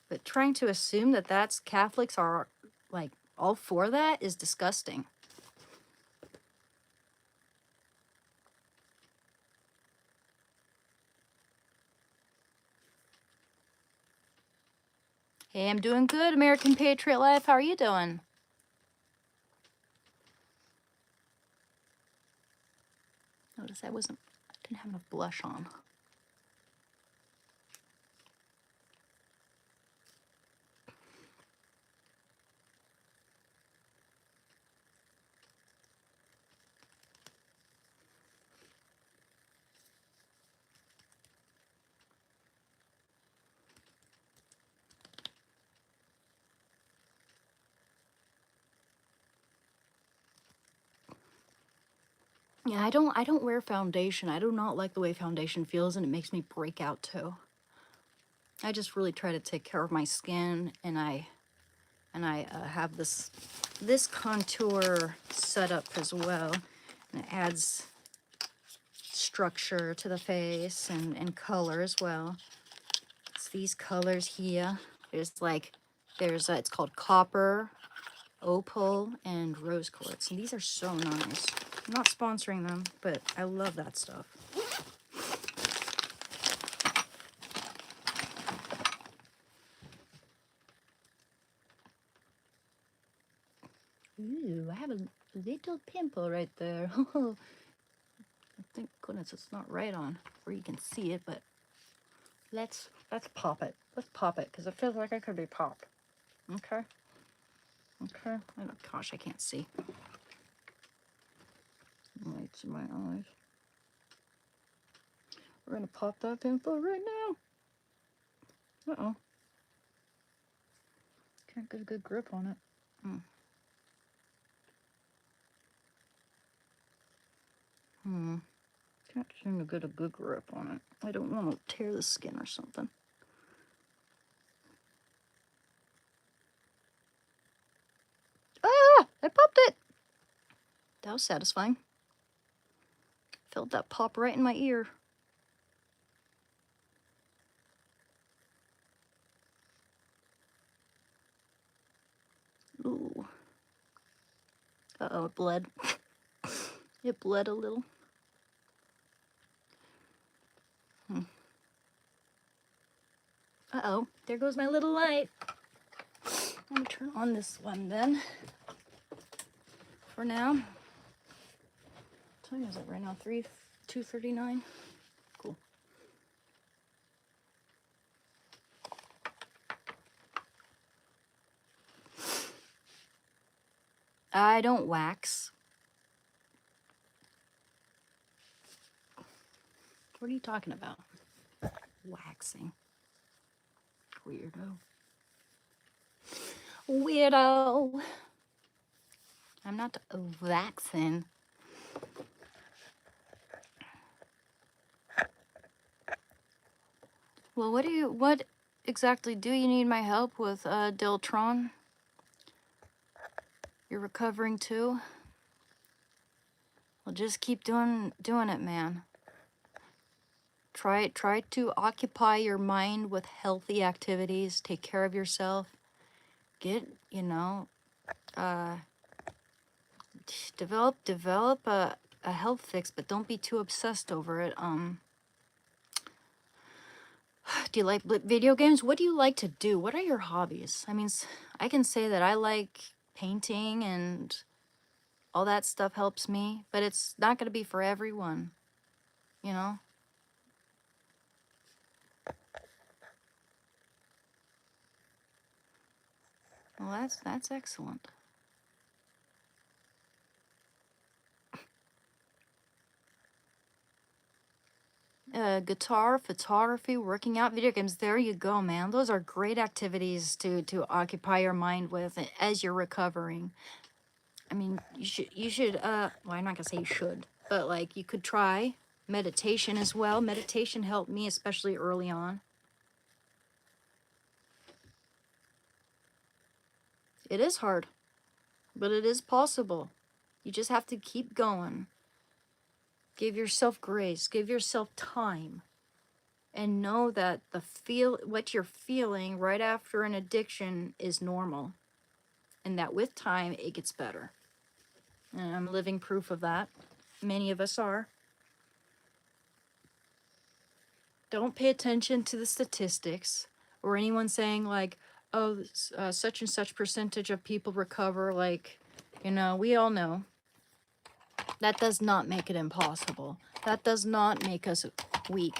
But trying to assume that that's Catholics are like all for that is disgusting. Hey, I'm doing good, American Patriot Life. How are you doing? Notice I didn't have enough blush on. Yeah, I don't wear foundation. I do not like the way foundation feels, and it makes me break out too. I just really try to take care of my skin, and I have this contour set up as well, and it adds structure to the face and color as well. It's these colors here. It's called copper, opal, and rose quartz, and these are so nice. I'm not sponsoring them, but I love that stuff. Ooh, I have a little pimple right there. Thank goodness it's not right on where you can see it, but let's pop it. Let's pop it, because it feels like it could be popped. Okay? Okay. Oh gosh, I can't see. Lights in my eyes. We're gonna pop that pimple right now. Uh-oh. Can't get a good grip on it. Can't seem to get a good grip on it. I don't want to tear the skin or something. Ah! I popped it! That was satisfying. Felt that pop right in my ear. Ooh. Uh-oh, it bled. It bled a little. Uh-oh, there goes my little light. Let me turn on this one then. For now. What time is it right now? 2:39. Cool. I don't wax. What are you talking about? Waxing. Weirdo. Weirdo. I'm not waxing. Well, what exactly do you need my help with, Deltron? You're recovering too? Well, just keep doing it, man. Try to occupy your mind with healthy activities. Take care of yourself. Get, develop a health fix, but don't be too obsessed over it. Do you like video games? What do you like to do? What are your hobbies? I mean, I can say that I like painting and all that stuff helps me, but it's not going to be for everyone, you know? Well, that's excellent. Guitar, photography, working out, video games. There you go, man. Those are great activities to occupy your mind with as you're recovering. I mean, you should well, I'm not gonna say you should, but like you could try meditation as well. Meditation helped me, especially early on. It is hard, but it is possible. You just have to keep going. Give yourself grace, give yourself time, and know that what you're feeling right after an addiction is normal, and that with time it gets better. And I'm living proof of that. Many of us are. Don't pay attention to the statistics or anyone saying like, oh, such and such percentage of people recover. Like, we all know that does not make it impossible. That does not make us weak.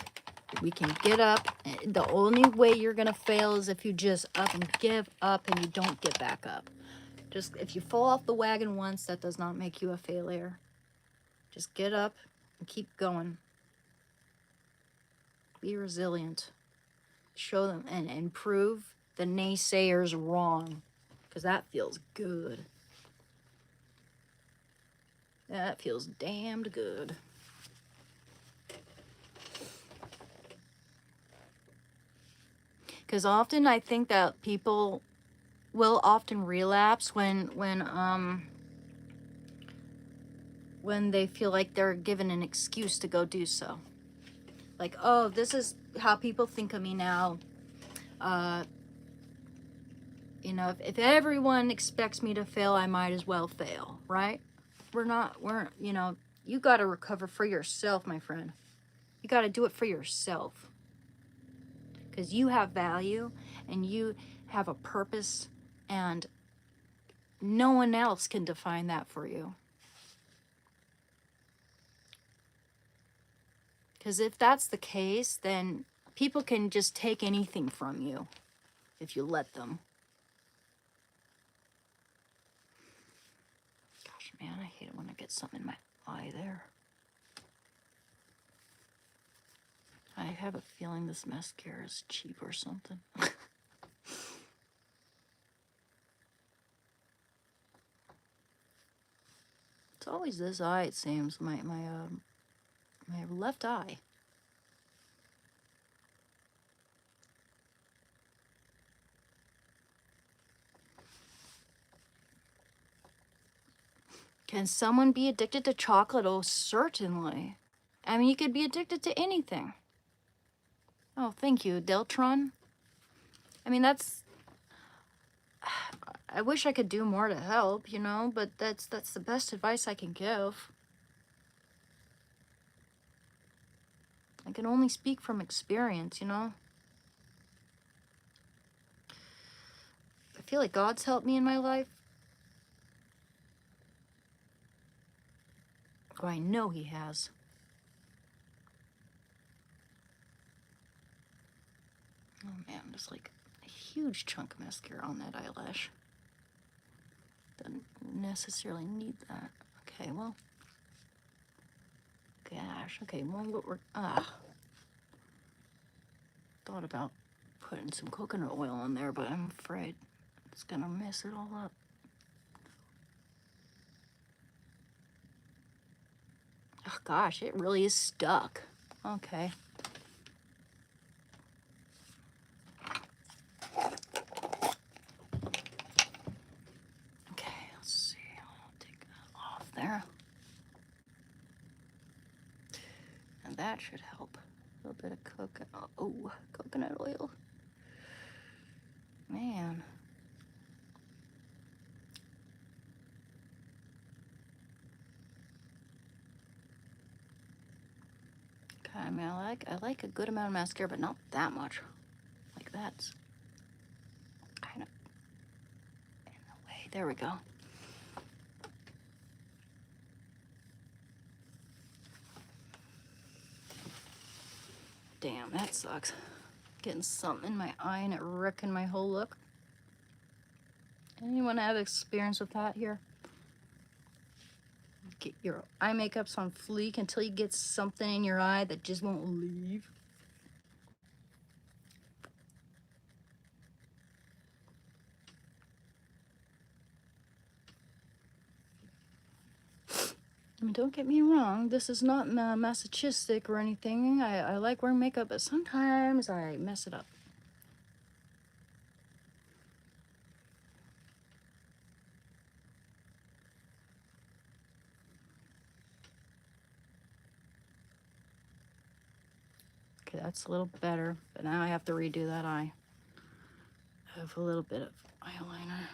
We can get up. The only way you're going to fail is if you just up and give up and you don't get back up. Just if you fall off the wagon once, that does not make you a failure. Just get up and keep going. Be resilient. Show them and prove the naysayers wrong, because that feels good. That feels damned good. Because often I think that people will often relapse when they feel like they're given an excuse to go do so. Like, oh, this is how people think of me now. If everyone expects me to fail, I might as well fail, right? You got to recover for yourself, my friend. You got to do it for yourself. Because you have value and you have a purpose, and no one else can define that for you. Because if that's the case, then people can just take anything from you if you let them. Gosh, man, I hate it when I get something in my eye there. I have a feeling this mascara is cheap or something. It's always this eye, it seems. My left eye. Can someone be addicted to chocolate? Oh, certainly. I mean, you could be addicted to anything. Oh, thank you, Deltron. I mean, I wish I could do more to help, you know, but that's the best advice I can give. I can only speak from experience, you know. I feel like God's helped me in my life. Oh, I know he has. Oh man, there's like a huge chunk of mascara on that eyelash. Doesn't necessarily need that. Okay, well. Gosh, okay, well, what we're, thought about putting some coconut oil in there, but I'm afraid it's gonna mess it all up. Oh gosh, it really is stuck. Okay. Okay, let's see. I'll take that off there. And that should help. A little bit of coconut oil. Man. Okay, I mean, I like a good amount of mascara, but not that much. Like that's kind of in the way. There we go. Damn, that sucks. Getting something in my eye and it wrecking my whole look. Anyone have experience with that here? Get your eye makeups on fleek until you get something in your eye that just won't leave. I mean, don't get me wrong, this is not masochistic or anything. I like wearing makeup, but sometimes I mess it up. Okay, that's a little better, but now I have to redo that eye. I have a little bit of eyeliner.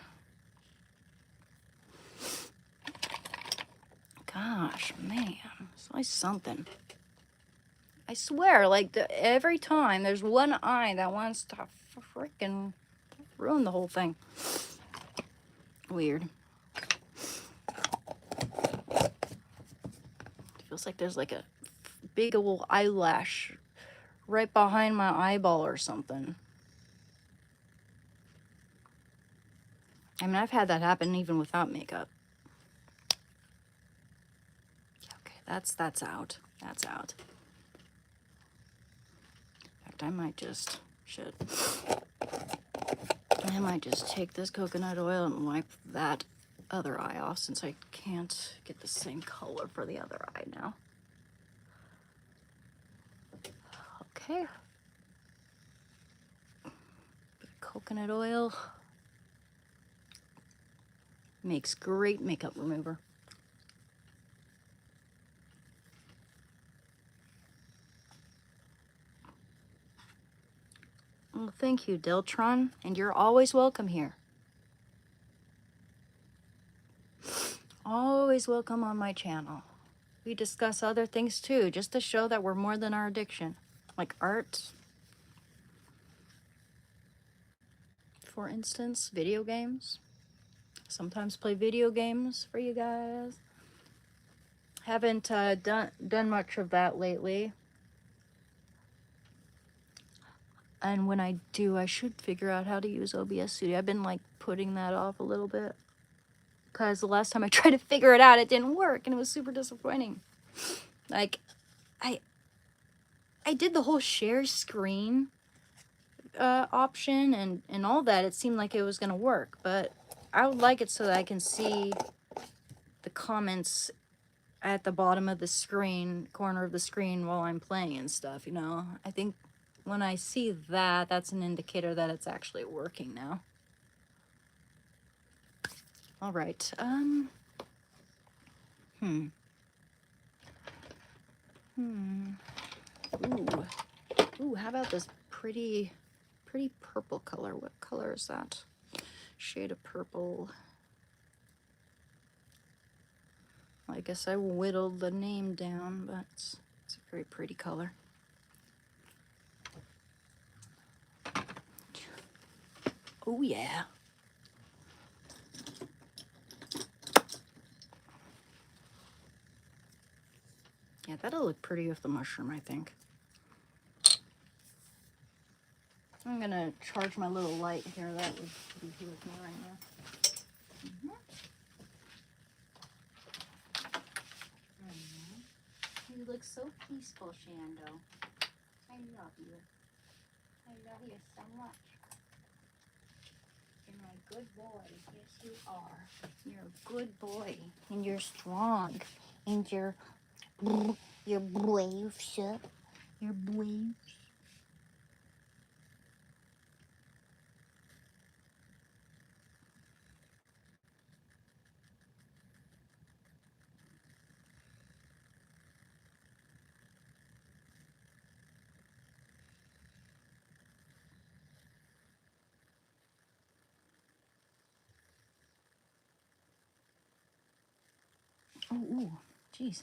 Gosh, man, it's always something. I swear, like, every time there's one eye that wants to freaking ruin the whole thing. Weird. It feels like there's like a big old eyelash right behind my eyeball or something. I mean, I've had that happen even without makeup. Okay, that's out. That's out. In fact, I might just take this coconut oil and wipe that other eye off since I can't get the same color for the other eye now. Okay. Coconut oil makes great makeup remover. Well, thank you, Deltron, and you're always welcome here. Always welcome on my channel. We discuss other things too, just to show that we're more than our addiction, like art, for instance, video games. Sometimes play video games for you guys. Haven't done much of that lately. And when I do, I should figure out how to use OBS Studio. I've been like putting that off a little bit because the last time I tried to figure it out, it didn't work and it was super disappointing. Like, I did the whole share screen option and all that. It seemed like it was gonna work, but I would like it so that I can see the comments at the bottom of the screen, corner of the screen while I'm playing and stuff, you know? I think when I see that, that's an indicator that it's actually working now. All right, Ooh, how about this pretty purple color? What color is that? shade of purple. I guess I whittled the name down, but it's a very pretty color. Oh yeah. Yeah, that'll look pretty with the mushroom, I think. I'm gonna charge my little light here. That would be here with me right now. You look so peaceful, Shando. I love you. I love you so much. You're my good boy. Yes, you are. You're a good boy. And you're strong. And you're brave, sir. You're brave. Oh, ooh, jeez.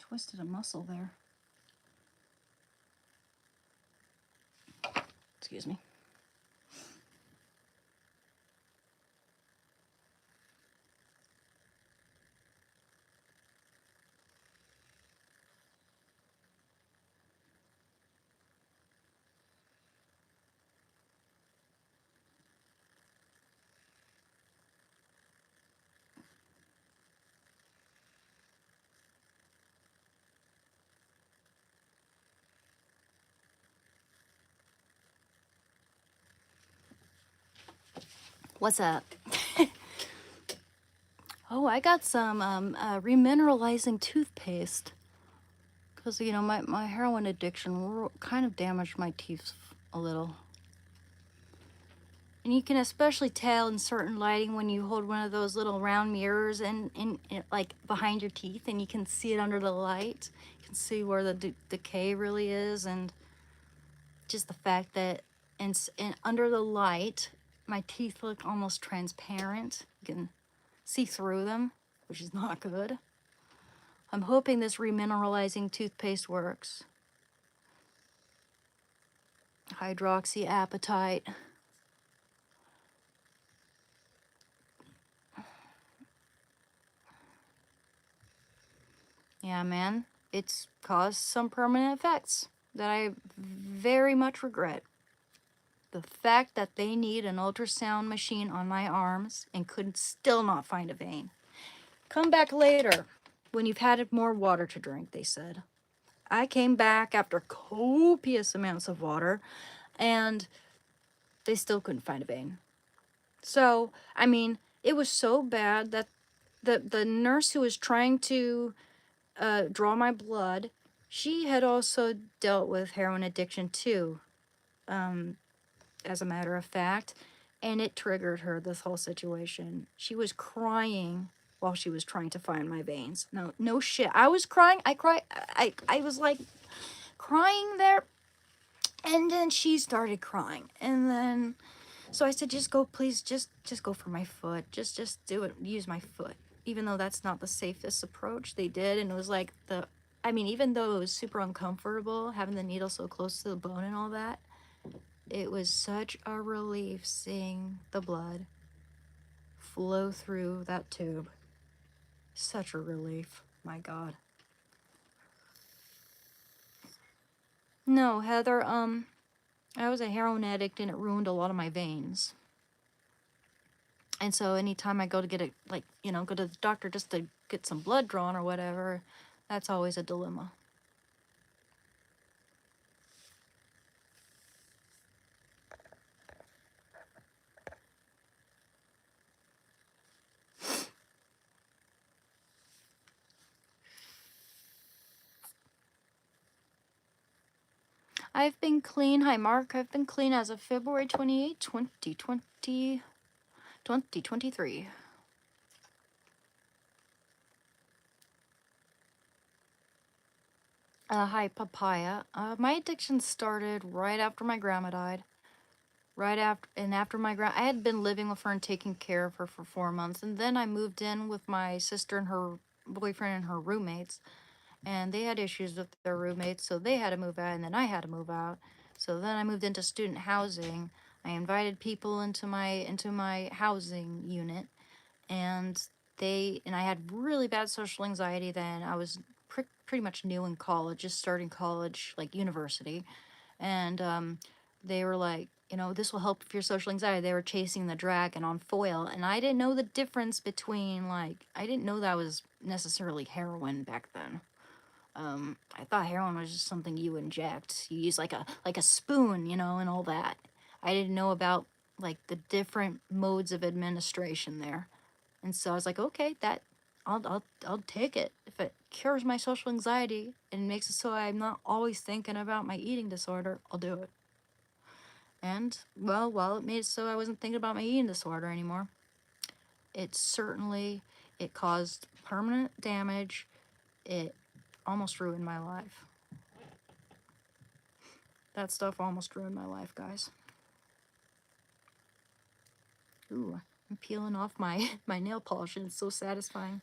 Twisted a muscle there. Excuse me. What's up? Oh, I got some remineralizing toothpaste. Because, you know, my heroin addiction kind of damaged my teeth a little. And you can especially tell in certain lighting when you hold one of those little round mirrors in like behind your teeth, and you can see it under the light. You can see where the decay really is, and just the fact that and under the light, my teeth look almost transparent. You can see through them, which is not good. I'm hoping this remineralizing toothpaste works. Hydroxyapatite. Yeah, man, it's caused some permanent effects that I very much regret. The fact that they need an ultrasound machine on my arms and could still not find a vein. Come back later when you've had more water to drink, they said. I came back after copious amounts of water and they still couldn't find a vein. So, I mean, it was so bad that the nurse who was trying to draw my blood, she had also dealt with heroin addiction too, as a matter of fact, and it triggered her, this whole situation. She was crying while she was trying to find my veins. No shit. I was crying. I was like crying there, and then she started crying, and then so I said, just go, please, just go for my foot. Just do it. Use my foot. Even though that's not the safest approach, they did. And it was like I mean, even though it was super uncomfortable having the needle so close to the bone and all that, it was such a relief seeing the blood flow through that tube. Such a relief. My God. No, Heather, I was a heroin addict and it ruined a lot of my veins. And so anytime I go to get go to the doctor just to get some blood drawn or whatever, that's always a dilemma. I've been clean. Hi, Mark. I've been clean as of February 28, 2023. Hi, Papaya. My addiction started right after my grandma died. after my I had been living with her and taking care of her for 4 months, and then I moved in with my sister and her boyfriend and her roommates, and they had issues with their roommates, so they had to move out, and then I had to move out. So then I moved into student housing. I invited people into my housing unit, and I had really bad social anxiety then. I was pretty much new in college, just starting college, like university, and they were like, this will help with your social anxiety. They were chasing the dragon on foil, and I didn't know the difference between, like, I didn't know that was necessarily heroin back then. I thought heroin was just something you inject. You use like a spoon, and all that. I didn't know about like the different modes of administration there. And so I was like, okay, I'll take it. If it cures my social anxiety and makes it so I'm not always thinking about my eating disorder, I'll do it. And well, while it made it so I wasn't thinking about my eating disorder anymore, it caused permanent damage. It almost ruined my life. That stuff almost ruined my life, guys. Ooh, I'm peeling off my nail polish, and it's so satisfying.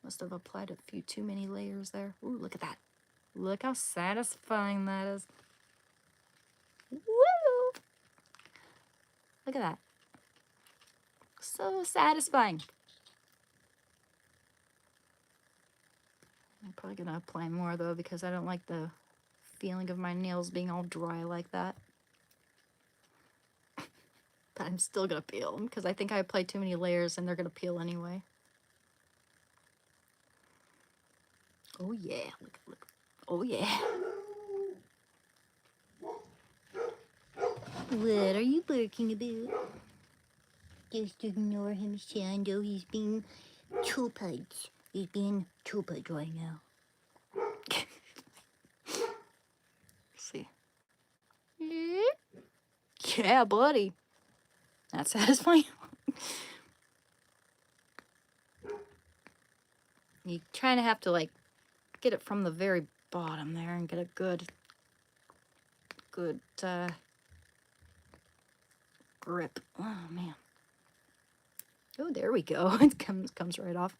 Must have applied a few too many layers there. Ooh, look at that. Look how satisfying that is. Woo! Look at that. So satisfying. I'm probably gonna apply more though, because I don't like the feeling of my nails being all dry like that. But I'm still gonna peel them because I think I applied too many layers and they're gonna peel anyway. Oh yeah, look. Oh yeah. What are you barking about? Just ignore him, Shando. He's being stupid. He's being stupid right now. See. Yeah, buddy. That's satisfying. You kind of have to like get it from the very bottom there and get a good grip. Oh man. Oh, there we go. It comes right off.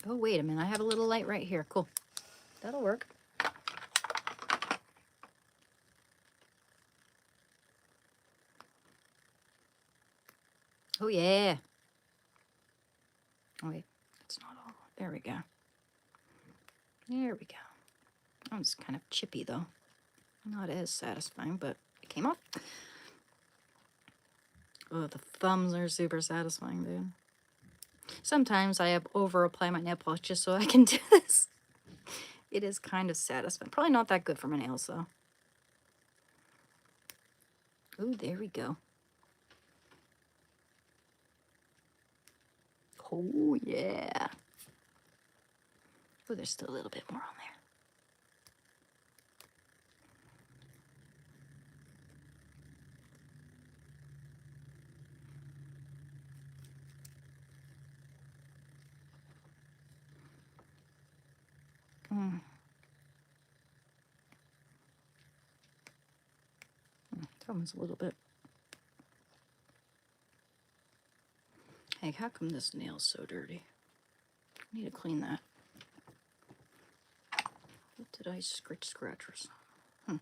Oh, wait a minute. I have a little light right here. Cool. That'll work. Oh, yeah. Oh, wait. That's not all. There we go. There we go. Oh, it's kind of chippy, though. Not as satisfying, but it came off. Oh, the thumbs are super satisfying, dude. Sometimes I over-apply my nail polish just so I can do this. It is kind of satisfying. Probably not that good for my nails, though. Oh, there we go. Oh, yeah. Oh, there's still a little bit more on there. That one's a little bit. Hey, how come this nail's so dirty? I need to clean that. What did I scratch or something?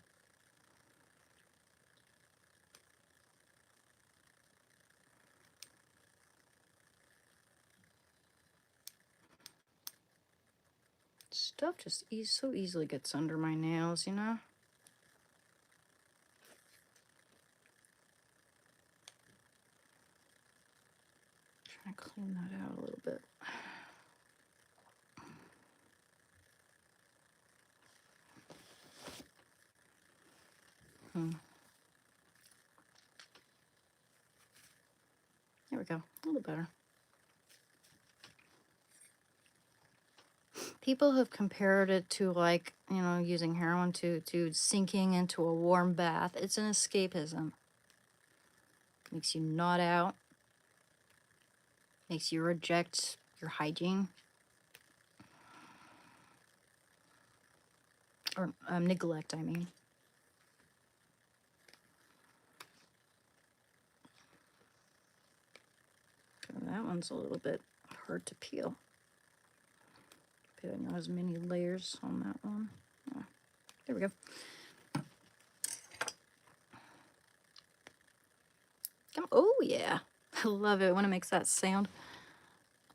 Stuff just so easily gets under my nails, you know? Trying to clean that out a little bit. There we go. A little better. People have compared it to, like, using heroin to sinking into a warm bath. It's an escapism. Makes you nod out. Makes you reject your hygiene. Or neglect, I mean. That one's a little bit hard to peel. Not as many layers on that one. Oh, there we go. Oh yeah, I love it when it makes that sound.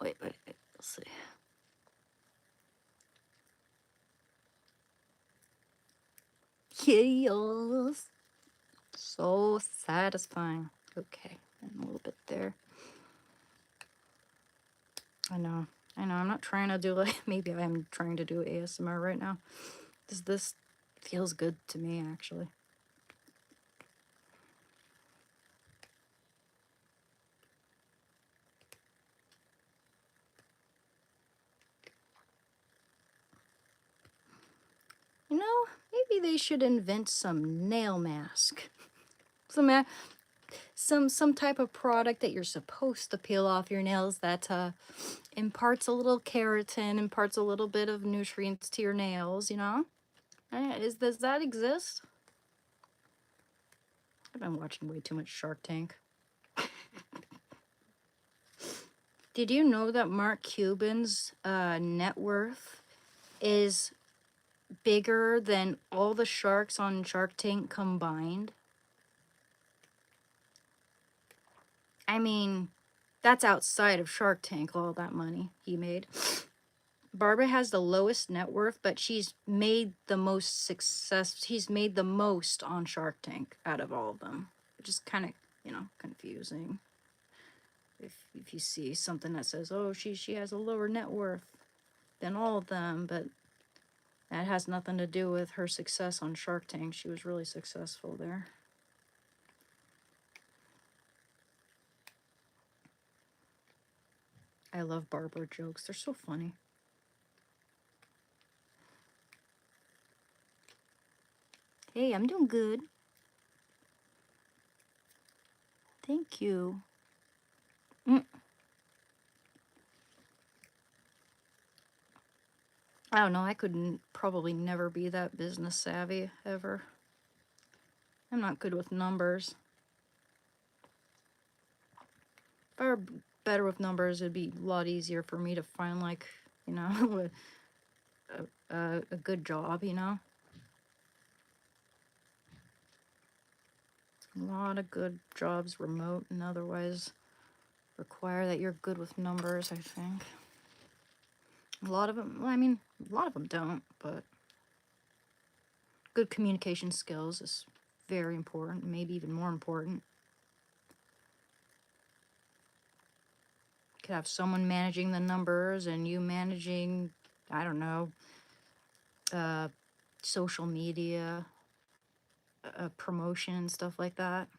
Wait, let's see. Chaos. So satisfying. Okay, and a little bit there. I know. I'm not trying to do like, maybe I'm trying to do ASMR right now. This feels good to me, actually. You know, maybe they should invent some nail mask. Some type of product that you're supposed to peel off your nails that imparts a little keratin, imparts a little bit of nutrients to your nails, you know? Does that exist? I've been watching way too much Shark Tank. Did you know that Mark Cuban's net worth is bigger than all the sharks on Shark Tank combined? I mean, that's outside of Shark Tank, all that money he made. Barbara has the lowest net worth, but she's made the most success. He's made the most on Shark Tank out of all of them, which is kind of, confusing. If you see something that says, oh, she has a lower net worth than all of them, but that has nothing to do with her success on Shark Tank. She was really successful there. I love Barbara jokes. They're so funny. Hey, I'm doing good. Thank you. I don't know. I could probably never be that business savvy ever. I'm not good with numbers. If I were better with numbers, it'd be a lot easier for me to find, like, a good job, A lot of good jobs, remote and otherwise, require that you're good with numbers, I think. A lot of them, well, I mean, a lot of them don't, but good communication skills is very important, maybe even more important. You could have someone managing the numbers and you managing, I don't know, social media, promotion and stuff like that.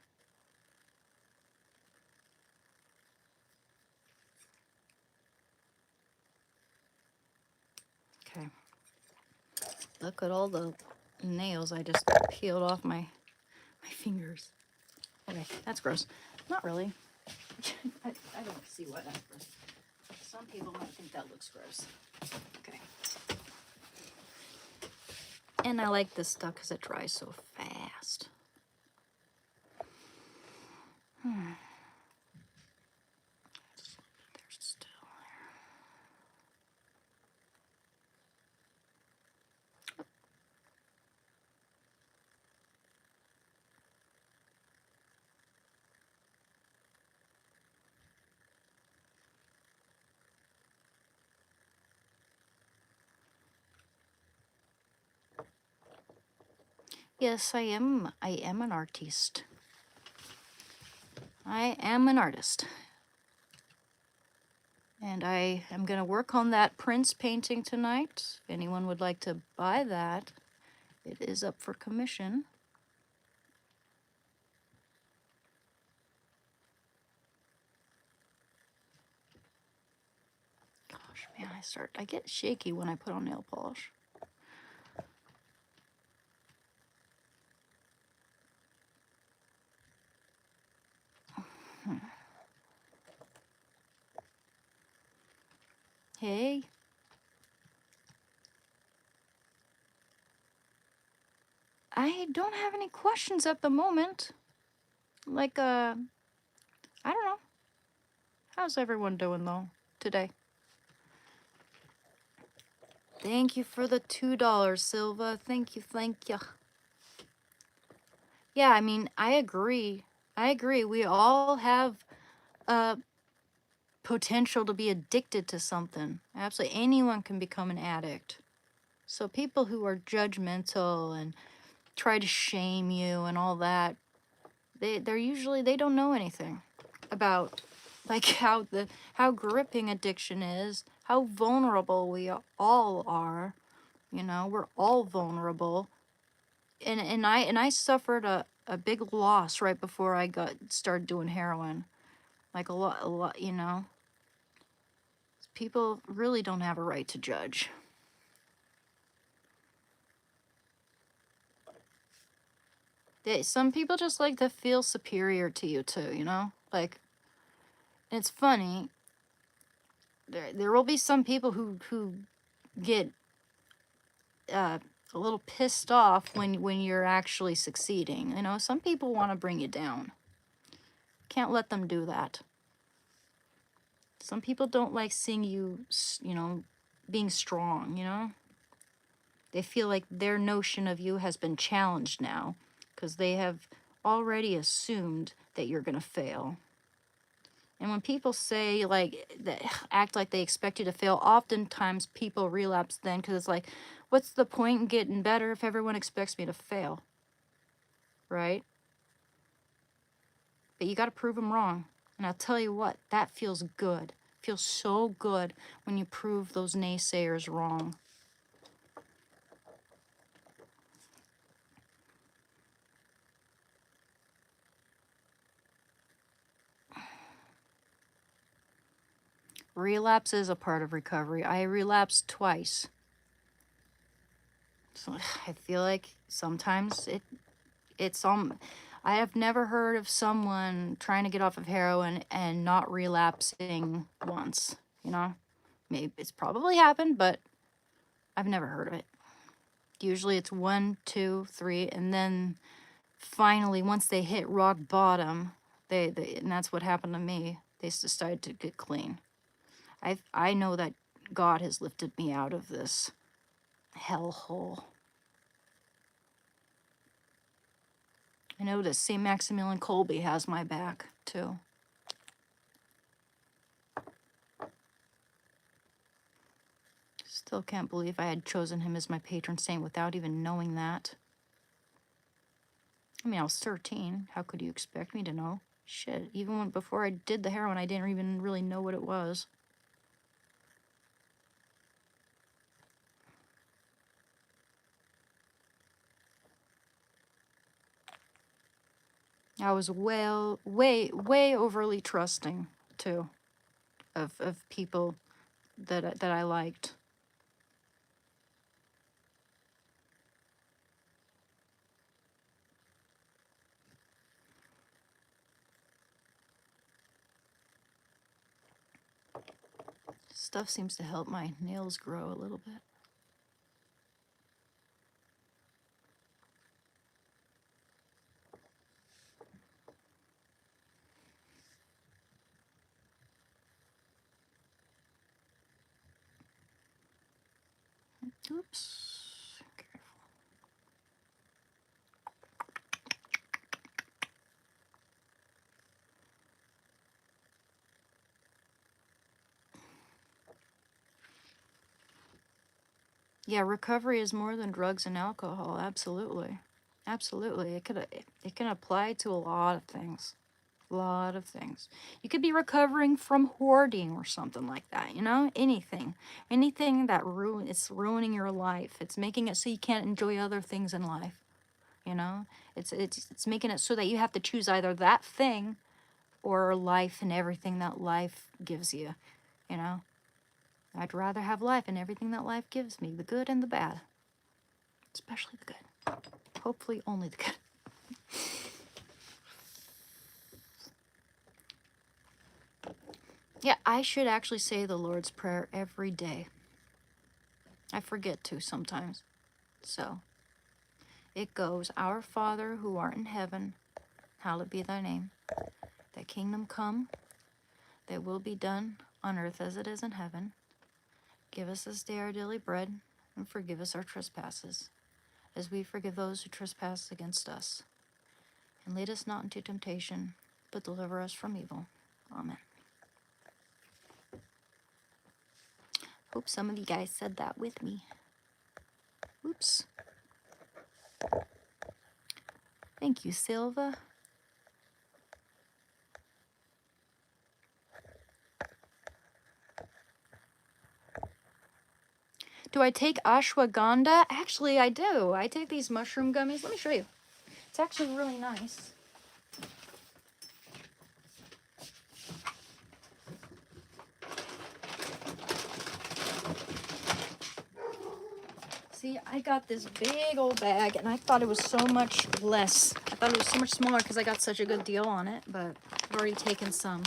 Okay. Look at all the nails I just peeled off my fingers. Okay, that's gross. Not really. I don't see why that's gross. Some people might think that looks gross. Okay. And I like this stuff because it dries so fast. There's still there. Yes, I am. I am an artiste. I am an artist. And I am going to work on that Prince painting tonight. If anyone would like to buy that, it is up for commission. Gosh, man, I get shaky when I put on nail polish. Hey. I don't have any questions at the moment. Like, I don't know. How's everyone doing, though, today? Thank you for the $2, Silva. Thank you, thank you. Yeah, I mean, I agree. I agree. We all have potential to be addicted to something. Absolutely. Anyone can become an addict. So people who are judgmental and try to shame you and all that, they're usually, they don't know anything about like how gripping addiction is, how vulnerable we all are. You know, we're all vulnerable. And I suffered a big loss right before I got started doing heroin. Like a lot, you know. People really don't have a right to judge. Some people just like to feel superior to you too, you know? Like, it's funny. There will be some people who get a little pissed off when you're actually succeeding. You know, some people want to bring you down. Can't let them do that. Some people don't like seeing you, you know, being strong, you know? They feel like their notion of you has been challenged now because they have already assumed that you're going to fail. And when people say, like, that act like they expect you to fail, oftentimes people relapse then because it's like, what's the point in getting better if everyone expects me to fail? Right? But you got to prove them wrong. And I'll tell you what, that feels good. Feels so good when you prove those naysayers wrong. Relapse is a part of recovery. I relapsed twice. So I feel like sometimes it's I have never heard of someone trying to get off of heroin and not relapsing once, you know? Maybe it's probably happened, but I've never heard of it. Usually it's 1, 2, 3, and then finally once they hit rock bottom, they and that's what happened to me. They decided to get clean. I know that God has lifted me out of this hellhole. I know that St. Maximilian Kolbe has my back, too. Still can't believe I had chosen him as my patron saint without even knowing that. I mean, I was 13. How could you expect me to know? Shit, even when before I did the heroin, I didn't even really know what it was. I was way overly trusting, too, of people that I liked. Stuff seems to help my nails grow a little bit. Oops. Careful. Yeah, recovery is more than drugs and alcohol. Absolutely. Absolutely. It can apply to a lot of things. A lot of things. You could be recovering from hoarding or something like that, you know? Anything. Anything that it's ruining your life. It's making it so you can't enjoy other things in life. You know? It's making it so that you have to choose either that thing or life and everything that life gives you. You know? I'd rather have life and everything that life gives me, the good and the bad. Especially the good. Hopefully only the good. Yeah, I should actually say the Lord's Prayer every day. I forget to sometimes. So, it goes, Our Father who art in heaven, hallowed be thy name. Thy kingdom come, thy will be done on earth as it is in heaven. Give us this day our daily bread, and forgive us our trespasses, as we forgive those who trespass against us. And lead us not into temptation, but deliver us from evil. Amen. Hope some of you guys said that with me. Oops. Thank you, Silva. Do I take ashwagandha? Actually, I do. I take these mushroom gummies. Let me show you. It's actually really nice. See, I got this big old bag, and I thought it was so much less. I thought it was so much smaller because I got such a good deal on it, but I've already taken some.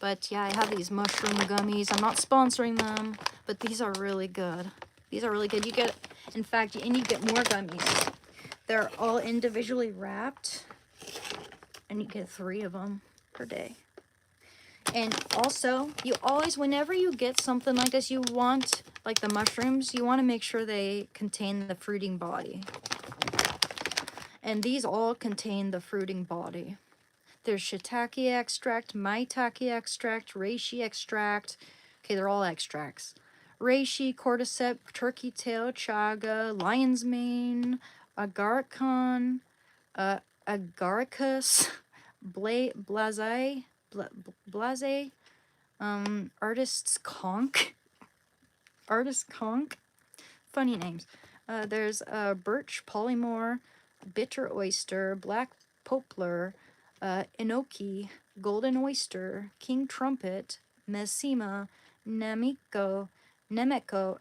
But yeah, I have these mushroom gummies. I'm not sponsoring them, but these are really good. These are really good. You get, in fact, and you get more gummies. They're all individually wrapped, and you get 3 of them per day. And also, you always, whenever you get something like this, you want, like the mushrooms, you want to make sure they contain the fruiting body. And these all contain the fruiting body. There's shiitake extract, maitake extract, reishi extract. Okay, they're all extracts. Reishi, cordyceps, turkey tail, chaga, lion's mane, agaricon, agaricus, blase, artist's conch, funny names. There's birch, polymore, bitter oyster, black poplar, enoki, golden oyster, king trumpet, mesima, nameko, nameko.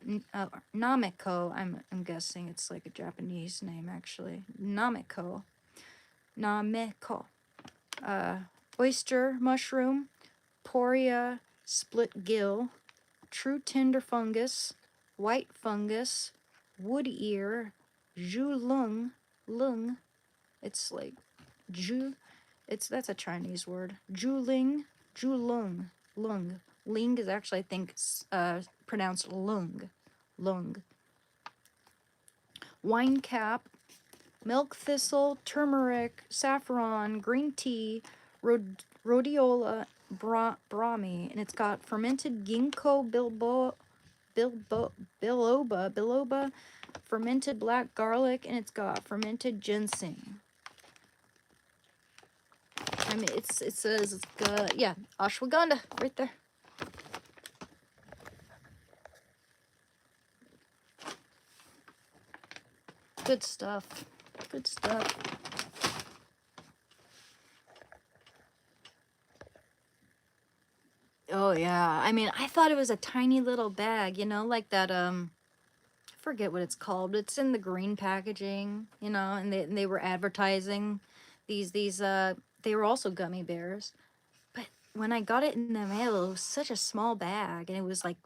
I'm guessing it's like a Japanese name actually. Nameko, oyster mushroom, poria, split gill, true tender fungus, white fungus, wood ear, lung. It's like ju. That's a Chinese word. Lung. Ling is actually, I think, pronounced lung. Wine cap, milk thistle, turmeric, saffron, green tea, rhodiola, brahmi, and it's got fermented ginkgo biloba, fermented black garlic, and it's got fermented ginseng. I mean, it says it's good. Yeah, ashwagandha right there. Good stuff. Good stuff. Oh yeah. I mean, I thought it was a tiny little bag, you know, like that I forget what it's called, but it's in the green packaging, you know, and they were advertising these they were also gummy bears. But when I got it in the mail, it was such a small bag and it was like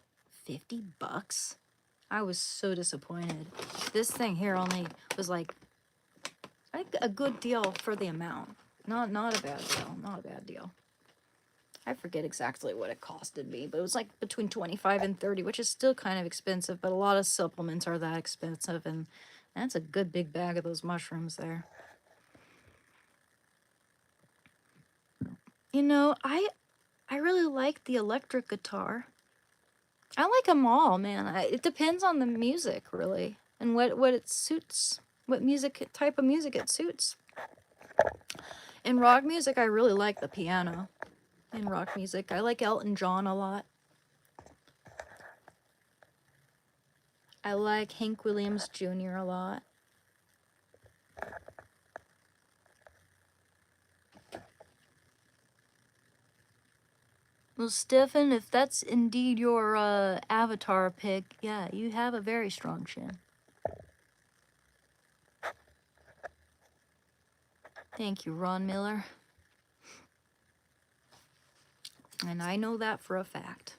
$50. I was so disappointed. This thing here only was like I think a good deal for the amount. Not a bad deal. Not a bad deal. I forget exactly what it costed me, but it was like between 25 and 30, which is still kind of expensive, but a lot of supplements are that expensive, and that's a good big bag of those mushrooms there. You know, I really like the electric guitar. I like them all, man. It depends on the music, really, and what it suits, what music type of music it suits. In rock music, I really like the piano. In rock music, I like Elton John a lot. I like Hank Williams Jr. a lot. Well, Stefan, if that's indeed your avatar pic, yeah, you have a very strong chin. Thank you, Ron Miller. And I know that for a fact.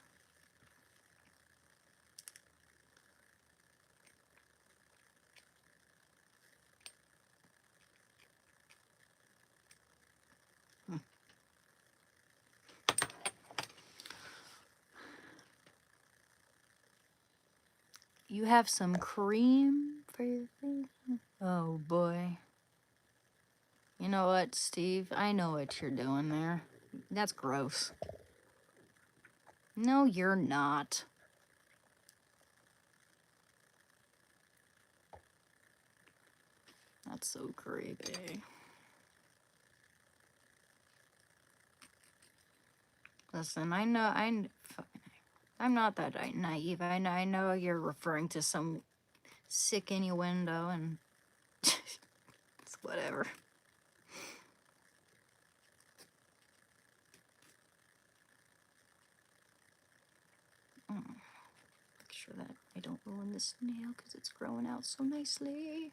You have some cream for your face? Oh boy. You know what, Steve? I know what you're doing there. That's gross. No, you're not. That's so creepy. Listen, I'm not that naive. I know you're referring to some sick innuendo and it's whatever. Make sure that I don't ruin this nail because it's growing out so nicely.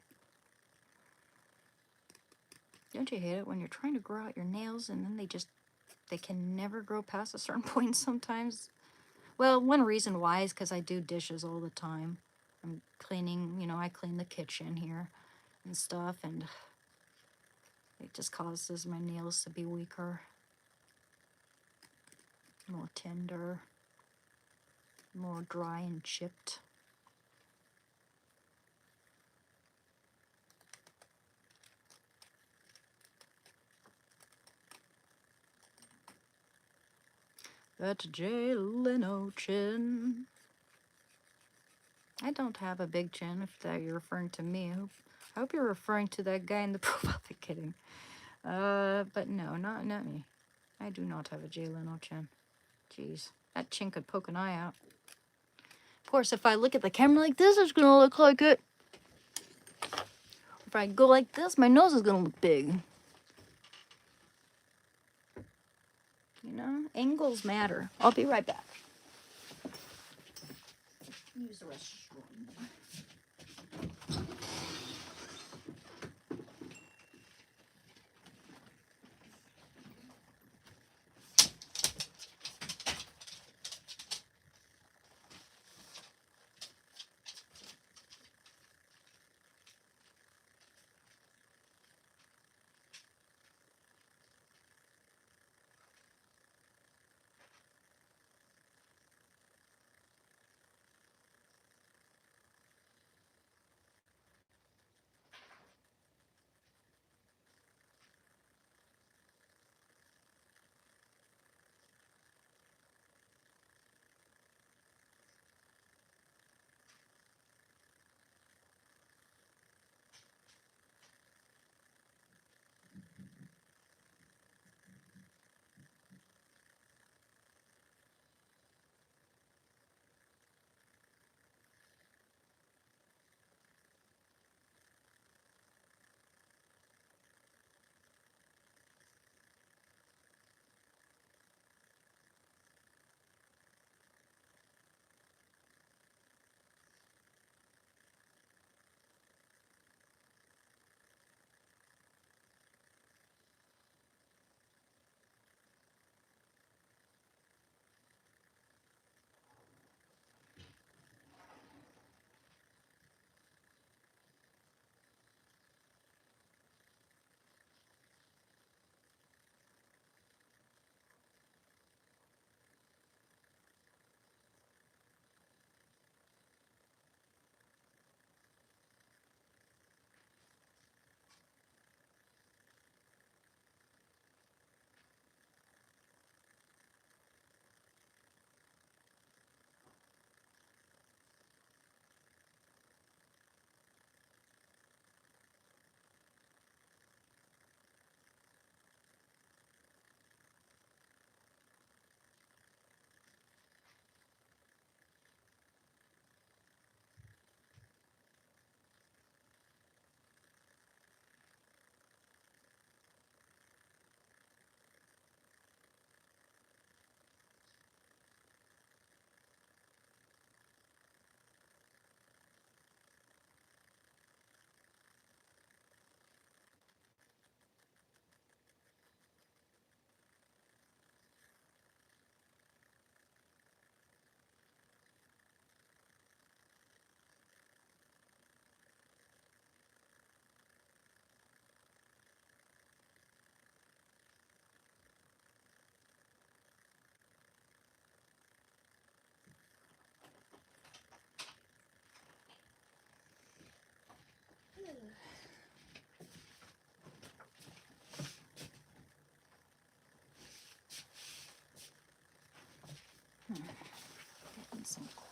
Don't you hate it when you're trying to grow out your nails and then they can never grow past a certain point sometimes? Well, one reason why is because I do dishes all the time. I'm cleaning, I clean the kitchen here and stuff, and it just causes my nails to be weaker, more tender, more dry and chipped. That's Jay Leno chin. I don't have a big chin, if that you're referring to me. I hope you're referring to that guy in the profile. Kidding. But no, not me. I do not have a Jay Leno chin. Jeez, that chin could poke an eye out. Of course, if I look at the camera like this, it's gonna look like it. If I go like this, my nose is gonna look big. Angles matter. I'll be right back. Use the restroom.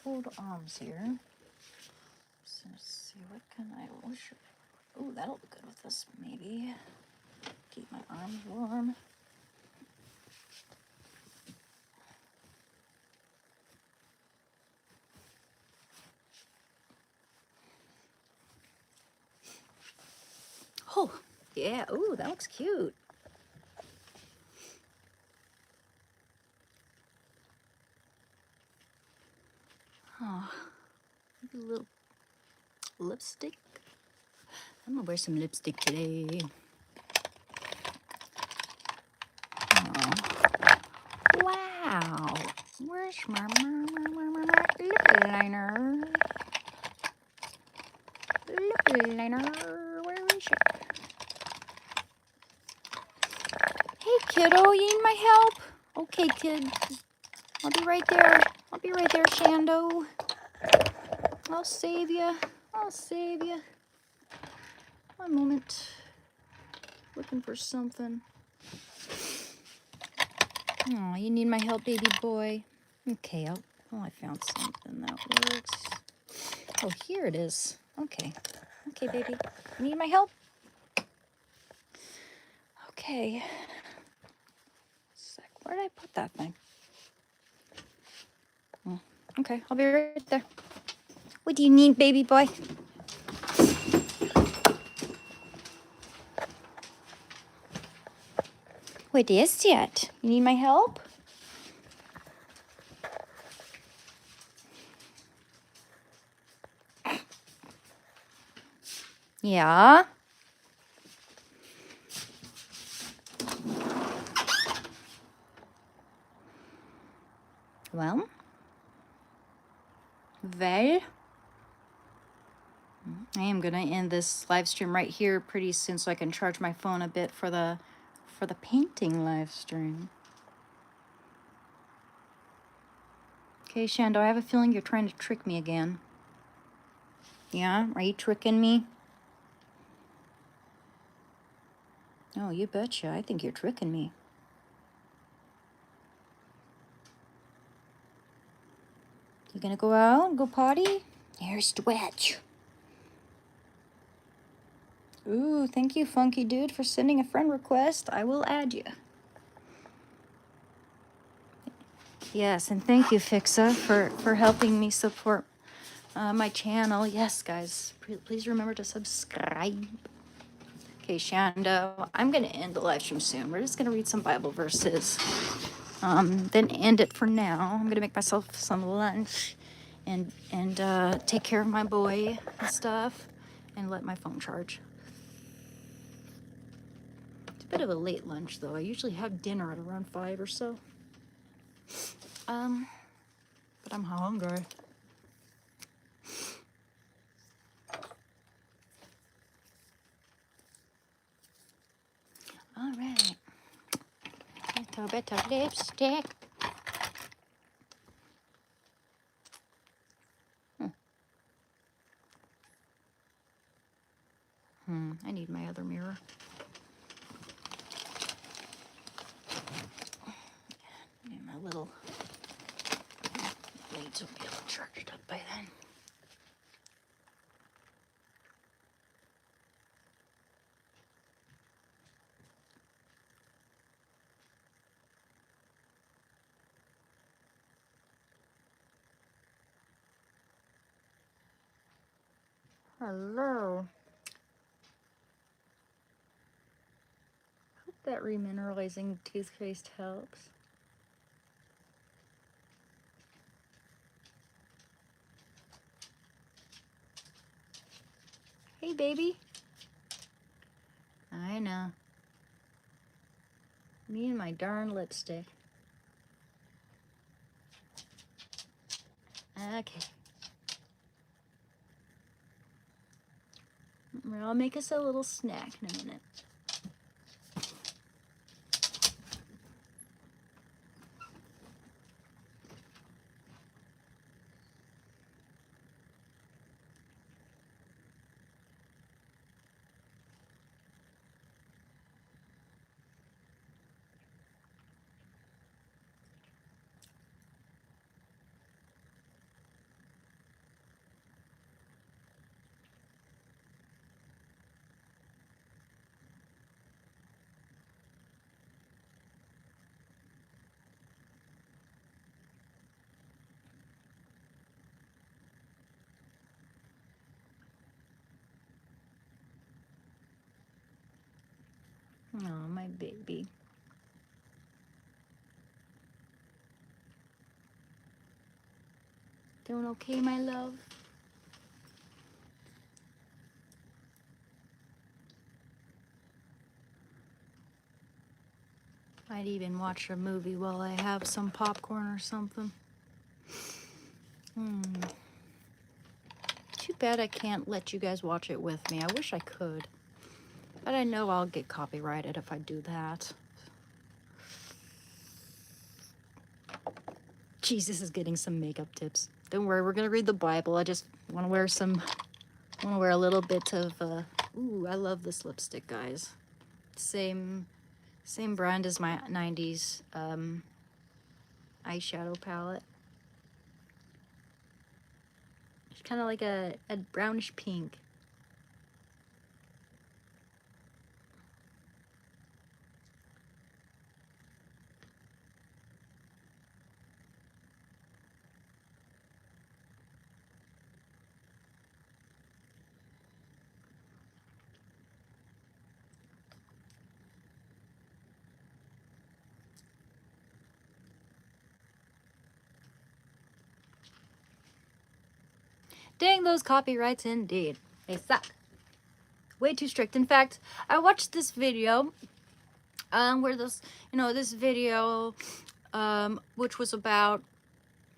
fold arms here. So let's see, what can I wish? Oh, that'll be good with this, maybe. Keep my arms warm. Oh, yeah. Ooh, that looks cute. Oh, maybe a little lipstick. I'm gonna wear some lipstick today. Oh, wow. Where's my lip liner? Lip liner, where is it? Hey, kiddo, you need my help? Okay, kid. I'll be right there. I'll be right there, Shando. I'll save you. I'll save you. One moment. Looking for something. Oh, you need my help, baby boy. Okay, I found something that works. Oh, here it is. Okay. Okay, baby. You need my help? Okay. Sec. Where did I put that thing? Oh, okay, I'll be right there. What do you need, baby boy? What is it? You need my help? Yeah? Well? I am gonna end this live stream right here pretty soon so I can charge my phone a bit for the painting live stream. Okay, Shando, I have a feeling you're trying to trick me again. Yeah? Are you tricking me? Oh, you betcha. I think you're tricking me. You gonna go out and go potty? Here's Twitch. Ooh, thank you, Funky Dude, for sending a friend request. I will add you. Yes, and thank you, Fixa, for helping me support my channel. Yes, guys, please remember to subscribe. Okay, Shando, I'm going to end the live stream soon. We're just going to read some Bible verses, then end it for now. I'm going to make myself some lunch and take care of my boy and stuff and let my phone charge. It's a bit of a late lunch, though. I usually have dinner at around 5 or so. But I'm hungry. All right. Little bit of lipstick. I need my other mirror. And my little blades will be able to charge it up by then. Hello. Hope that remineralizing toothpaste helps. Hey, baby. I know. Me and my darn lipstick. Okay. I'll make us a little snack in a minute. Oh, my baby. Doing okay, my love? Might even watch a movie while I have some popcorn or something. Too bad I can't let you guys watch it with me. I wish I could. But I know I'll get copyrighted if I do that. Jesus is getting some makeup tips. Don't worry, we're gonna read the Bible. I just want to wear a little bit of, ooh, I love this lipstick, guys. Same brand as my 90s eyeshadow palette. It's kind of like a brownish pink. Dang those copyrights indeed. They suck. Way too strict. In fact, I watched this video where this video which was about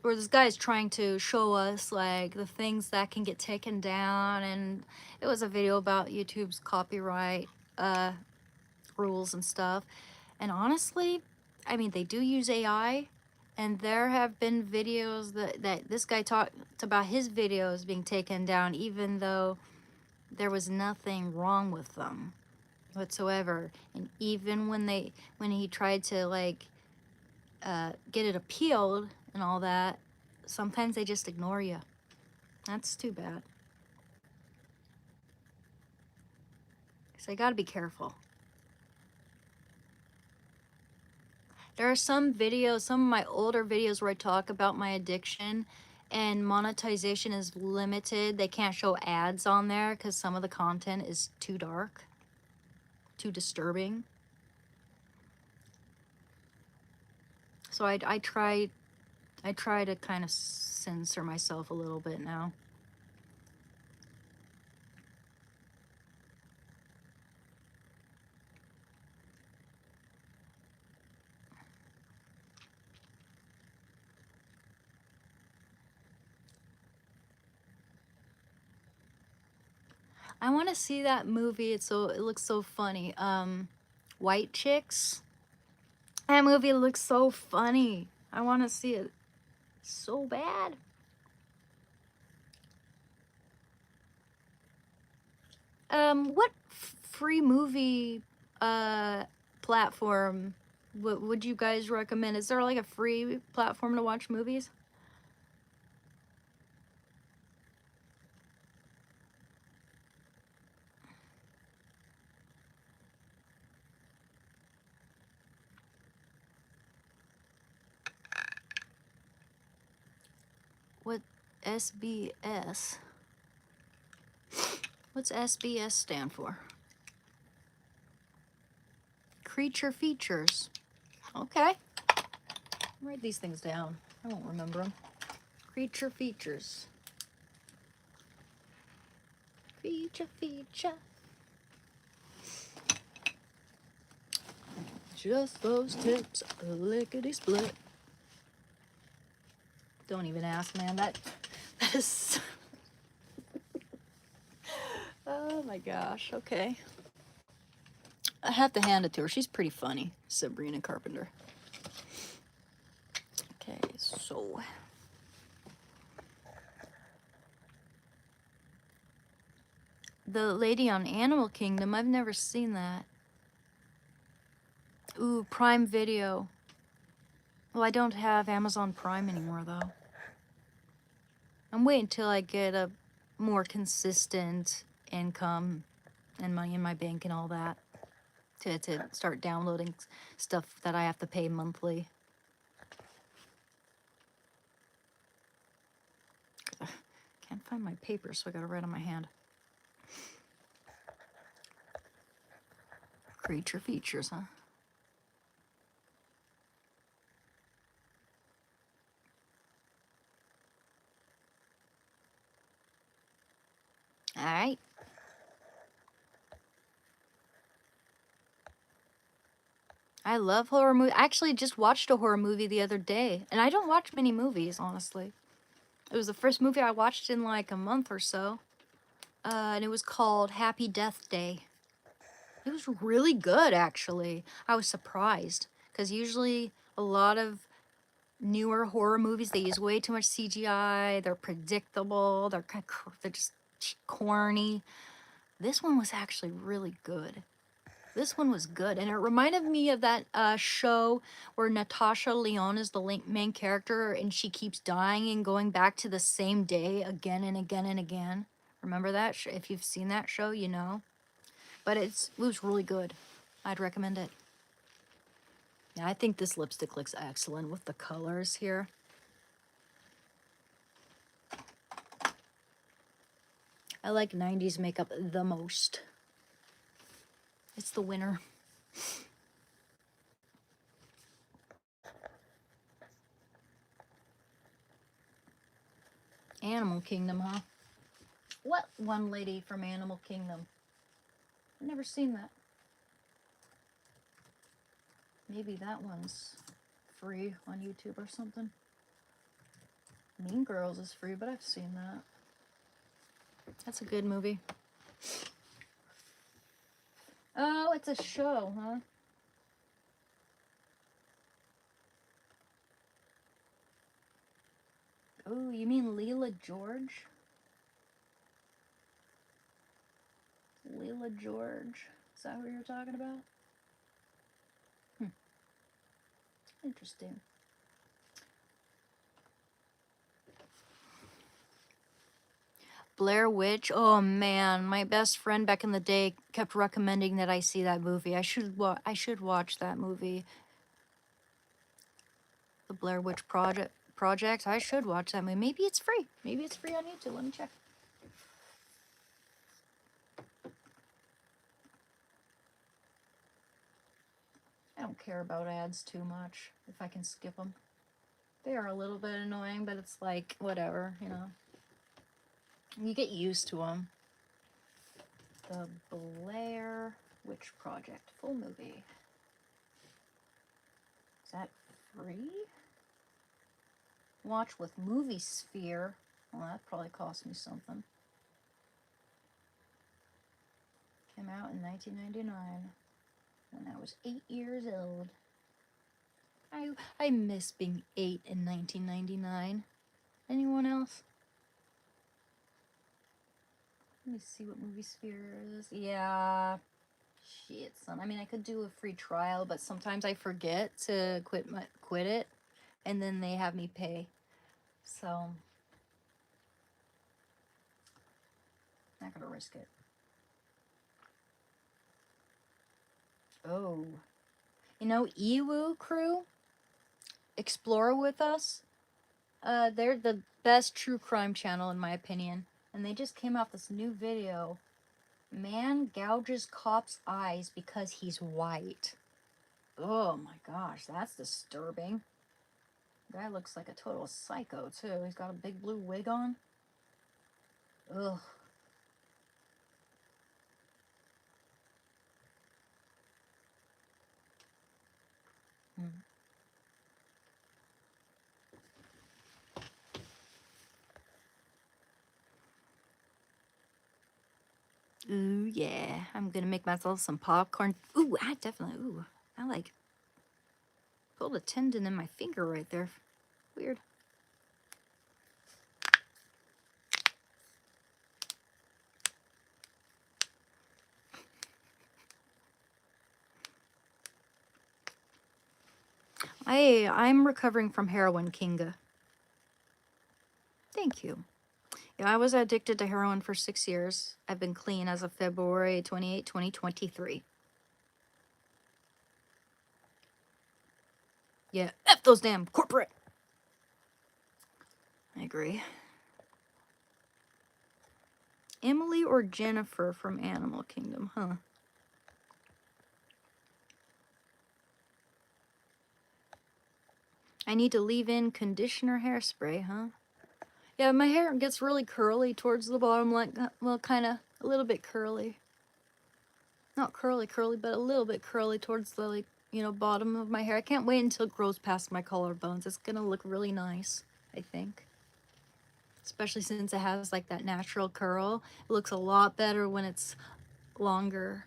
where this guy is trying to show us like the things that can get taken down, and it was a video about YouTube's copyright rules and stuff. And honestly, I mean, they do use AI, and there have been videos that this guy talked about his videos being taken down even though there was nothing wrong with them whatsoever. And even when he tried to like get it appealed and all that, sometimes they just ignore you. That's too bad. So I gotta be careful. There are some videos, some of my older videos where I talk about my addiction, and monetization is limited. They can't show ads on there because some of the content is too dark, too disturbing. So I try to kind of censor myself a little bit now. I want to see that movie. It looks so funny. White Chicks. That movie looks so funny. I want to see it so bad. What free movie platform would you guys recommend? Is there like a free platform to watch movies? What SBS? What's SBS stand for? Creature features. Okay. Write these things down. I won't remember them. Creature features. Creature feature. Just those tips, lickety split. Don't even ask, man. That is. Oh my gosh. Okay. I have to hand it to her. She's pretty funny, Sabrina Carpenter. Okay, so. The lady on Animal Kingdom, I've never seen that. Ooh, Prime Video. Well, I don't have Amazon Prime anymore, though. I'm waiting till I get a more consistent income and money in my bank and all that to start downloading stuff that I have to pay monthly. Can't find my paper, so I gotta write on my hand. Creature features, huh? All right. I love horror movies. I actually just watched a horror movie the other day, and I don't watch many movies, honestly. It was the first movie I watched in like a month or so, and it was called Happy Death Day. It was really good, actually. I was surprised, because usually a lot of newer horror movies, they use way too much CGI, they're predictable, they're just corny. This one was actually really good. This one was good, and it reminded me of that show where Natasha Lyonne is the main character, and she keeps dying and going back to the same day again and again and again. Remember that? If you've seen that show, you know. But it was really good. I'd recommend it. Yeah, I think this lipstick looks excellent with the colors here. I like 90s makeup the most. It's the winner. Animal Kingdom, huh? What one lady from Animal Kingdom? I've never seen that. Maybe that one's free on YouTube or something. Mean Girls is free, but I've seen that. That's a good movie. Oh, it's a show, huh? Oh, you mean Leela George? Leela George. Is that what you're talking about? Interesting. Blair Witch. Oh man, my best friend back in the day kept recommending that I see that movie. I should watch that movie. The Blair Witch Project. I should watch that movie. Maybe it's free. Maybe it's free on YouTube. Let me check. I don't care about ads too much if I can skip them. They are a little bit annoying, but it's like, whatever, you know. You get used to them. The Blair Witch Project full movie. Is that free? Watch with Movie Sphere. Well, that probably cost me something. Came out in 1999 when I was 8 years old. I miss being 8 in 1999. Anyone else? Let me see what Movie Sphere is. Yeah. Shit, son. I mean, I could do a free trial, but sometimes I forget to quit it, and then they have me pay. So, not gonna risk it. Oh. You know, Ewu Crew? Explore With Us? They're the best true crime channel in my opinion. And they just came out this new video. Man gouges cop's eyes because he's white. Oh my gosh, that's disturbing. Guy looks like a total psycho too. He's got a big blue wig on. Ugh. Ooh, yeah. I'm gonna make myself some popcorn. Ooh, I like pulled a tendon in my finger right there. Weird. I'm recovering from heroin, Kinga. Thank you. Yeah, I was addicted to heroin for 6 years. I've been clean as of February 28, 2023. Yeah, F those damn corporate. I agree. Emily or Jennifer from Animal Kingdom, huh? I need to leave in conditioner hairspray, huh? Yeah, my hair gets really curly towards the bottom, like, well, kind of a little bit curly. Not curly, but a little bit curly towards the, like, you know, bottom of my hair. I can't wait until it grows past my collarbones. It's gonna look really nice, I think. Especially since it has, like, that natural curl. It looks a lot better when it's longer.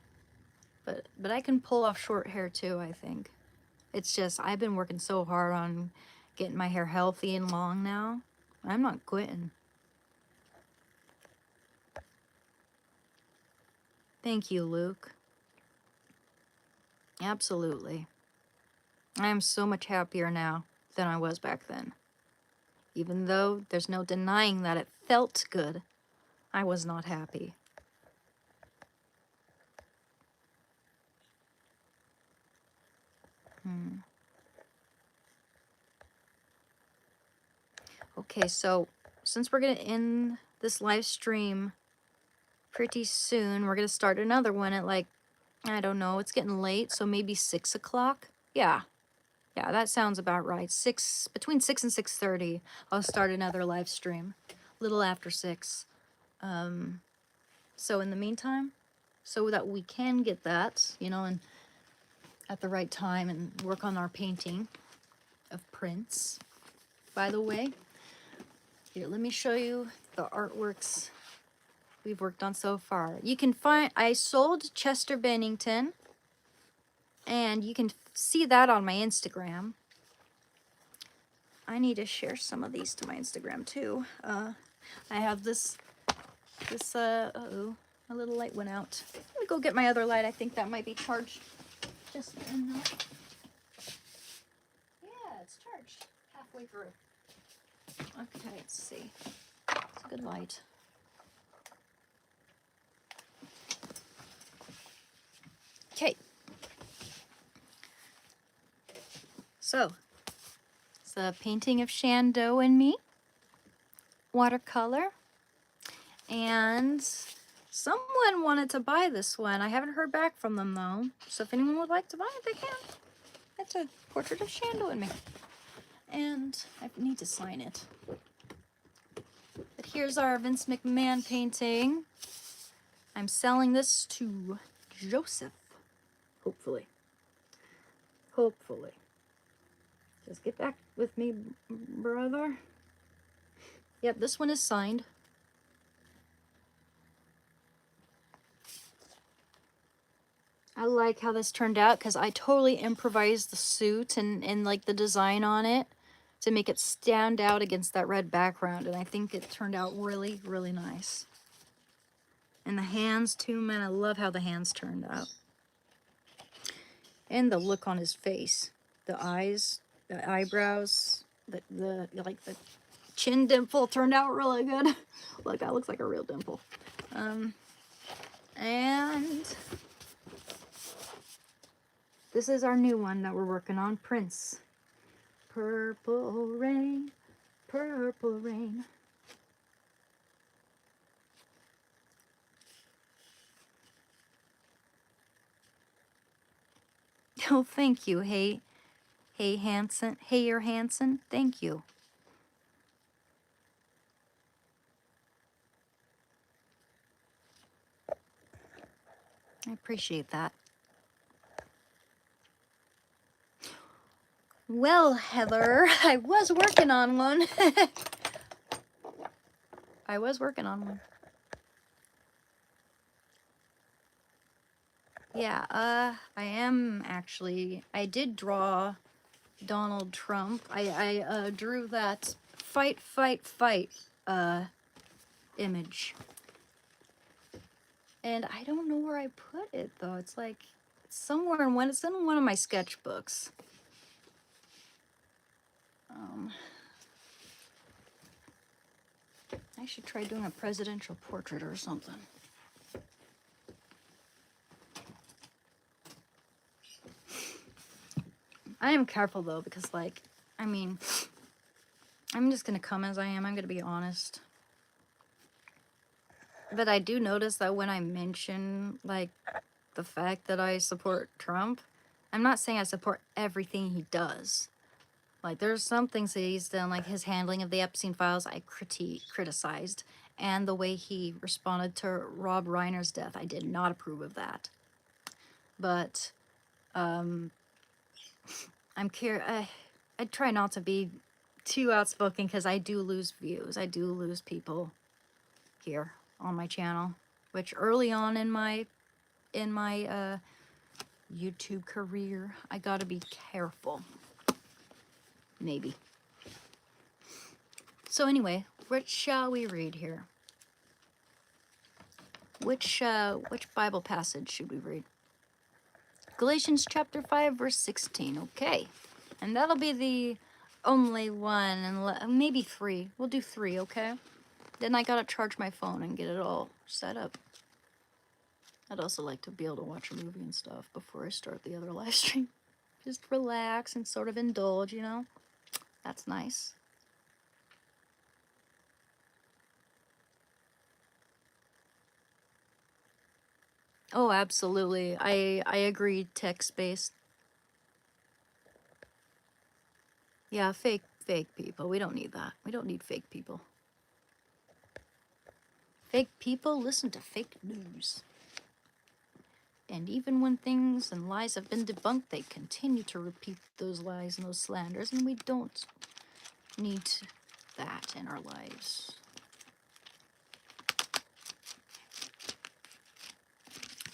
But I can pull off short hair too, I think. It's just, I've been working so hard on getting my hair healthy and long now. I'm not quitting. Thank you, Luke. Absolutely. I am so much happier now than I was back then. Even though there's no denying that it felt good, I was not happy. Okay, so since we're gonna end this live stream pretty soon, we're gonna start another one at, like, I don't know, it's getting late, so maybe 6 o'clock? Yeah, that sounds about right. Between 6 and 6:30, I'll start another live stream, a little after 6. So in the meantime, so that we can get that, you know, and at the right time and work on our painting of Prince. By the way, here, let me show you the artworks we've worked on so far. You can find, I sold Chester Bennington, and you can see that on my Instagram. I need to share some of these to my Instagram too. I have this, uh-oh, my little light went out. Let me go get my other light. I think that might be charged just enough. Yeah, it's charged halfway through. Okay, let's see. It's a good light. Okay. So, it's a painting of Shandoe and me. Watercolor. And someone wanted to buy this one. I haven't heard back from them though. So if anyone would like to buy it, they can. It's a portrait of Shandoe and me. And I need to sign it. But here's our Vince McMahon painting. I'm selling this to Joseph. Hopefully. Hopefully. Just get back with me, brother. Yep, this one is signed. I like how this turned out because I totally improvised the suit and like the design on it to make it stand out against that red background. And I think it turned out really, really nice. And the hands too, man, I love how the hands turned out. And the look on his face. The eyes, the eyebrows, the like the chin dimple turned out really good. Look, that looks like a real dimple. And this is our new one that we're working on, Prince. Purple rain, purple rain. Oh, thank you. Hey Hanson. Hey, you're Hanson. Thank you. I appreciate that. Well, Heather, I was working on one. I was working on one. Yeah, I am actually. I did draw Donald Trump. I drew that fight, image. And I don't know where I put it though. It's like somewhere in one. It's in one of my sketchbooks. I should try doing a presidential portrait or something. I am careful though because, like, I mean, I'm just gonna come as I am. I'm gonna be honest. But I do notice that when I mention, like, the fact that I support Trump, I'm not saying I support everything he does. Like, there's some things that he's done, like his handling of the Epstein files, I criticized. And the way he responded to Rob Reiner's death, I did not approve of that. But I'm curious. I try not to be too outspoken because I do lose views. I do lose people here on my channel, which early on in my YouTube career, I gotta be careful. Maybe. So anyway, what shall we read here? Which Bible passage should we read? Galatians chapter 5, verse 16. Okay. And that'll be the only one, and maybe 3. We'll do 3, okay? Then I gotta charge my phone and get it all set up. I'd also like to be able to watch a movie and stuff before I start the other live stream. Just relax and sort of indulge, you know? That's nice. Oh, absolutely. I agree, text-based. Yeah, fake people. We don't need that. We don't need fake people. Fake people listen to fake news. And even when things and lies have been debunked, they continue to repeat those lies and those slanders, and we don't need that in our lives.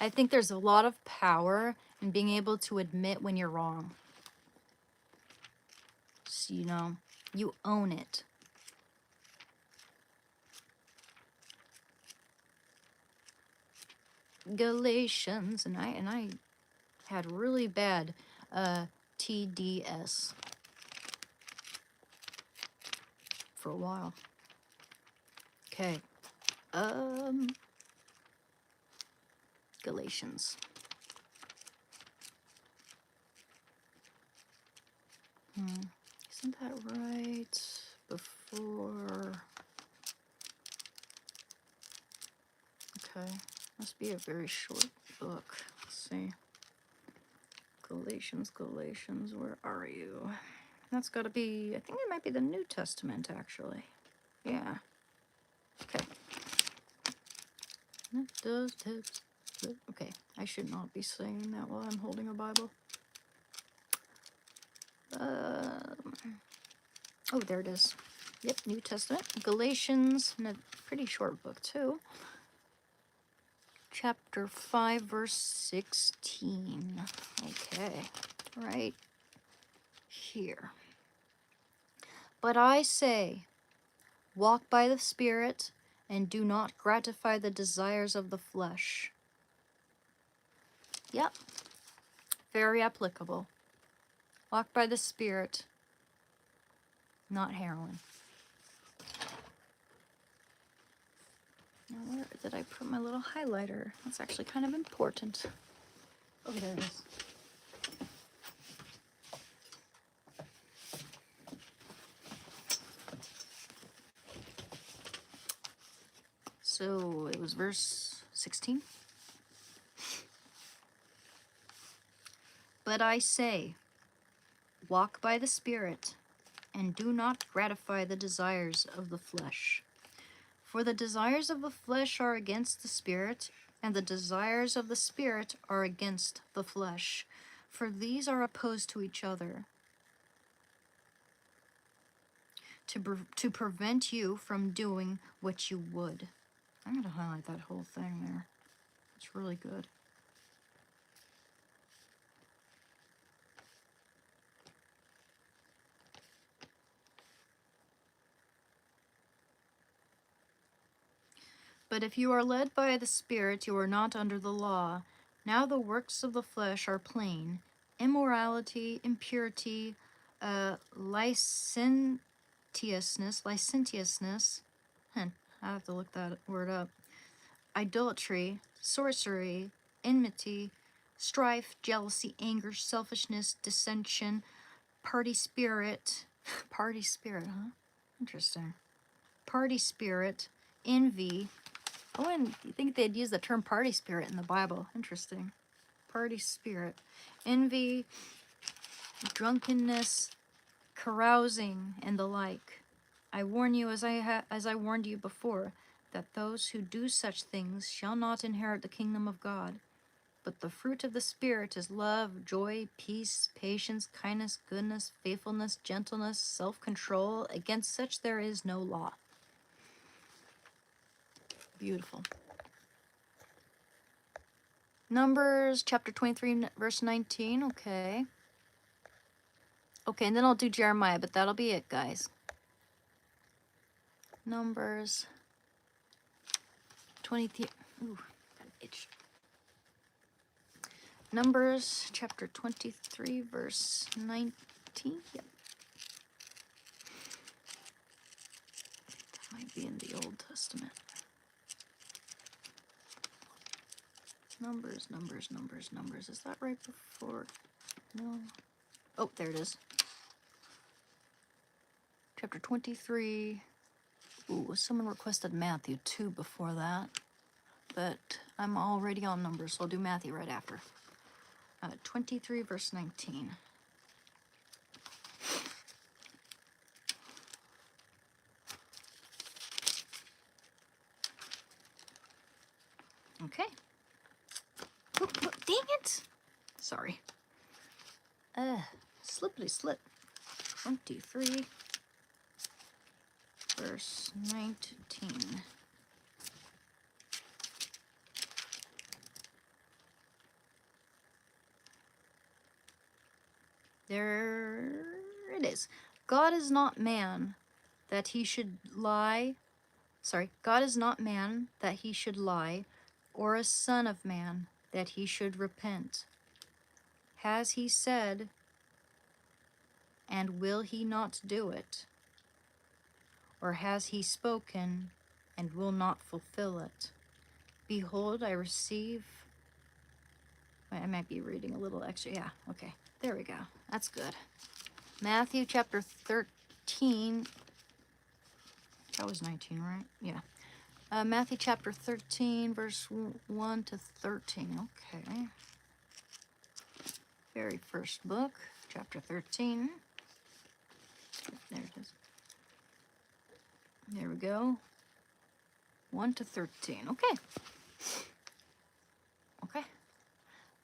I think there's a lot of power in being able to admit when you're wrong. So, you know, you own it. Galatians, and I had really bad TDS for a while. Okay. Galatians. Isn't that right? Before. Okay. Must be a very short book. Let's see. Galatians, where are you? That's got to be, I think it might be the New Testament, actually. Yeah. Okay. That does text. Okay, I should not be saying that while I'm holding a Bible. Oh, there it is. Yep, New Testament. Galatians, and a pretty short book, too. Chapter 5, verse 16. Okay, right here. But I say, walk by the Spirit, and do not gratify the desires of the flesh. Yep, very applicable. Walk by the Spirit, not heroin. Now, where did I put my little highlighter? That's actually kind of important. Oh, there it is. So it was verse 16. But I say, walk by the Spirit, and do not gratify the desires of the flesh. For the desires of the flesh are against the Spirit, and the desires of the Spirit are against the flesh. For these are opposed to each other, to prevent you from doing what you would. I'm going to highlight that whole thing there. It's really good. But if you are led by the Spirit, you are not under the law. Now the works of the flesh are plain: immorality, impurity, licentiousness. I have to look that word up. Idolatry, sorcery, enmity, strife, jealousy, anger, selfishness, dissension, party spirit. Party spirit, huh? Interesting. Party spirit, envy. Oh, and you think they'd use the term party spirit in the Bible. Interesting. Party spirit. Envy, drunkenness, carousing, and the like. I warn you, as I warned you before, that those who do such things shall not inherit the kingdom of God. But the fruit of the Spirit is love, joy, peace, patience, kindness, goodness, faithfulness, gentleness, self-control. Against such there is no law. Beautiful. Numbers chapter 23, verse 19. Okay. Okay, and then I'll do Jeremiah, but that'll be it, guys. Numbers 23. Ooh, got an itch. Numbers chapter 23, verse 19. Yep. That might be in the Old Testament. Numbers. Is that right before? No. Oh, there it is. Chapter 23. Ooh, someone requested Matthew 2 before that. But I'm already on Numbers, so I'll do Matthew right after. 23, verse 19. Okay. Oh, dang it! Sorry. Slippity slip. 23, verse 19. There it is. God is not man that he should lie. Sorry, God is not man that he should lie, or a son of man that he should repent. Has he said, and will he not do it? Or has he spoken, and will not fulfill it? Behold, I receive... I might be reading a little extra. Yeah, okay. There we go. That's good. Matthew chapter 13. That was 19, right? Yeah. Matthew chapter 13, verse 1 to 13. Okay. Very first book, chapter 13. There it is. There we go. 1 to 13. Okay. Okay.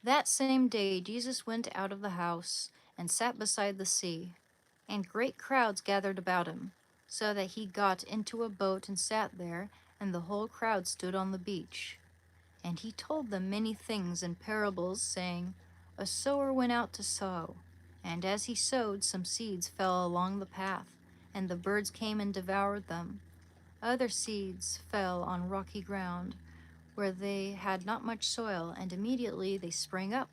That same day, Jesus went out of the house and sat beside the sea, and great crowds gathered about him, so that he got into a boat and sat there, and the whole crowd stood on the beach. And he told them many things in parables, saying, A sower went out to sow, and as he sowed, some seeds fell along the path, and the birds came and devoured them. Other seeds fell on rocky ground, where they had not much soil, and immediately they sprang up,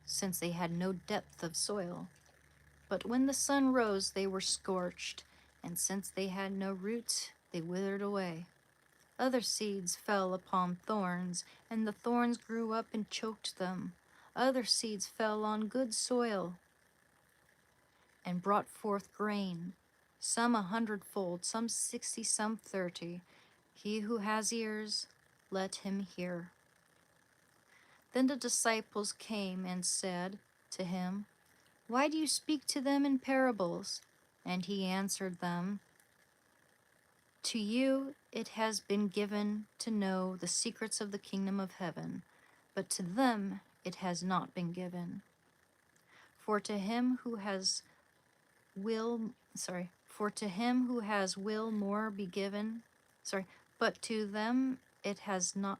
since they had no depth of soil. But when the sun rose, they were scorched, and since they had no roots, they withered away. Other seeds fell upon thorns, and the thorns grew up and choked them. Other seeds fell on good soil and brought forth grain, some 100-fold, some 60, some 30. He who has ears, let him hear. Then the disciples came and said to him, Why do you speak to them in parables? And he answered them, To you it has been given to know the secrets of the kingdom of heaven, but to them it has not been given. For to him who has will more be given. But to them it has not.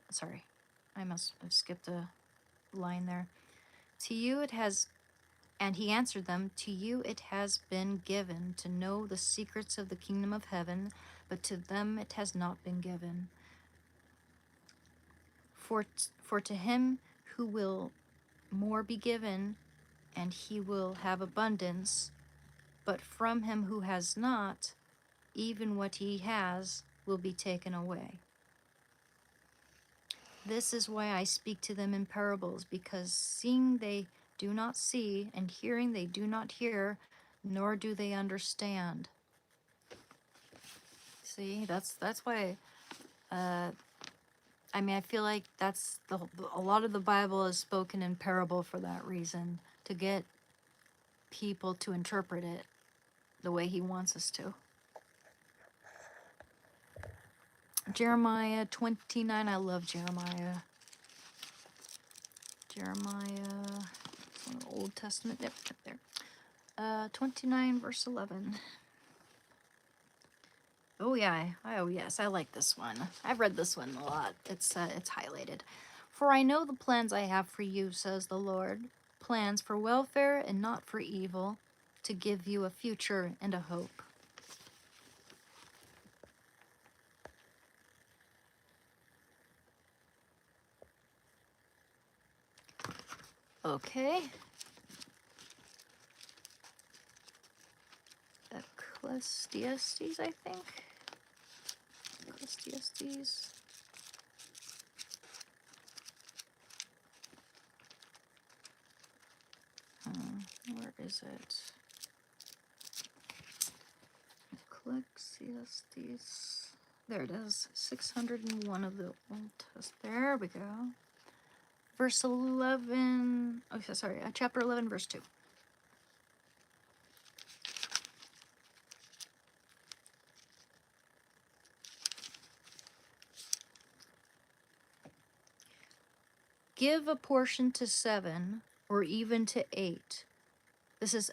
I must have skipped a line there. To you it has. And he answered them, To you it has been given to know the secrets of the kingdom of heaven, but to them it has not been given. For to him who will more be given, and he will have abundance, but from him who has not, even what he has will be taken away. This is why I speak to them in parables, because seeing they do not see, and hearing they do not hear, nor do they understand. See, that's why. I feel like that's a lot of the Bible is spoken in parable for that reason, to get people to interpret it. the way he wants us to. Jeremiah 29. I love Jeremiah. Jeremiah, it's on the Old Testament. Yep, up there. 29 verse 11. Oh yeah, oh yes, I like this one. I've read this one a lot. It's highlighted. For I know the plans I have for you, says the Lord, plans for welfare and not for evil, to give you a future and a hope. Okay. Ecclesiastes, I think. Ecclesiastes. Where is it? Ecclesiastes. There it is. 601 of the Old Testament. There we go. Verse 11. Okay, sorry. Chapter 11, verse 2. Give a portion to 7 or even to 8. This is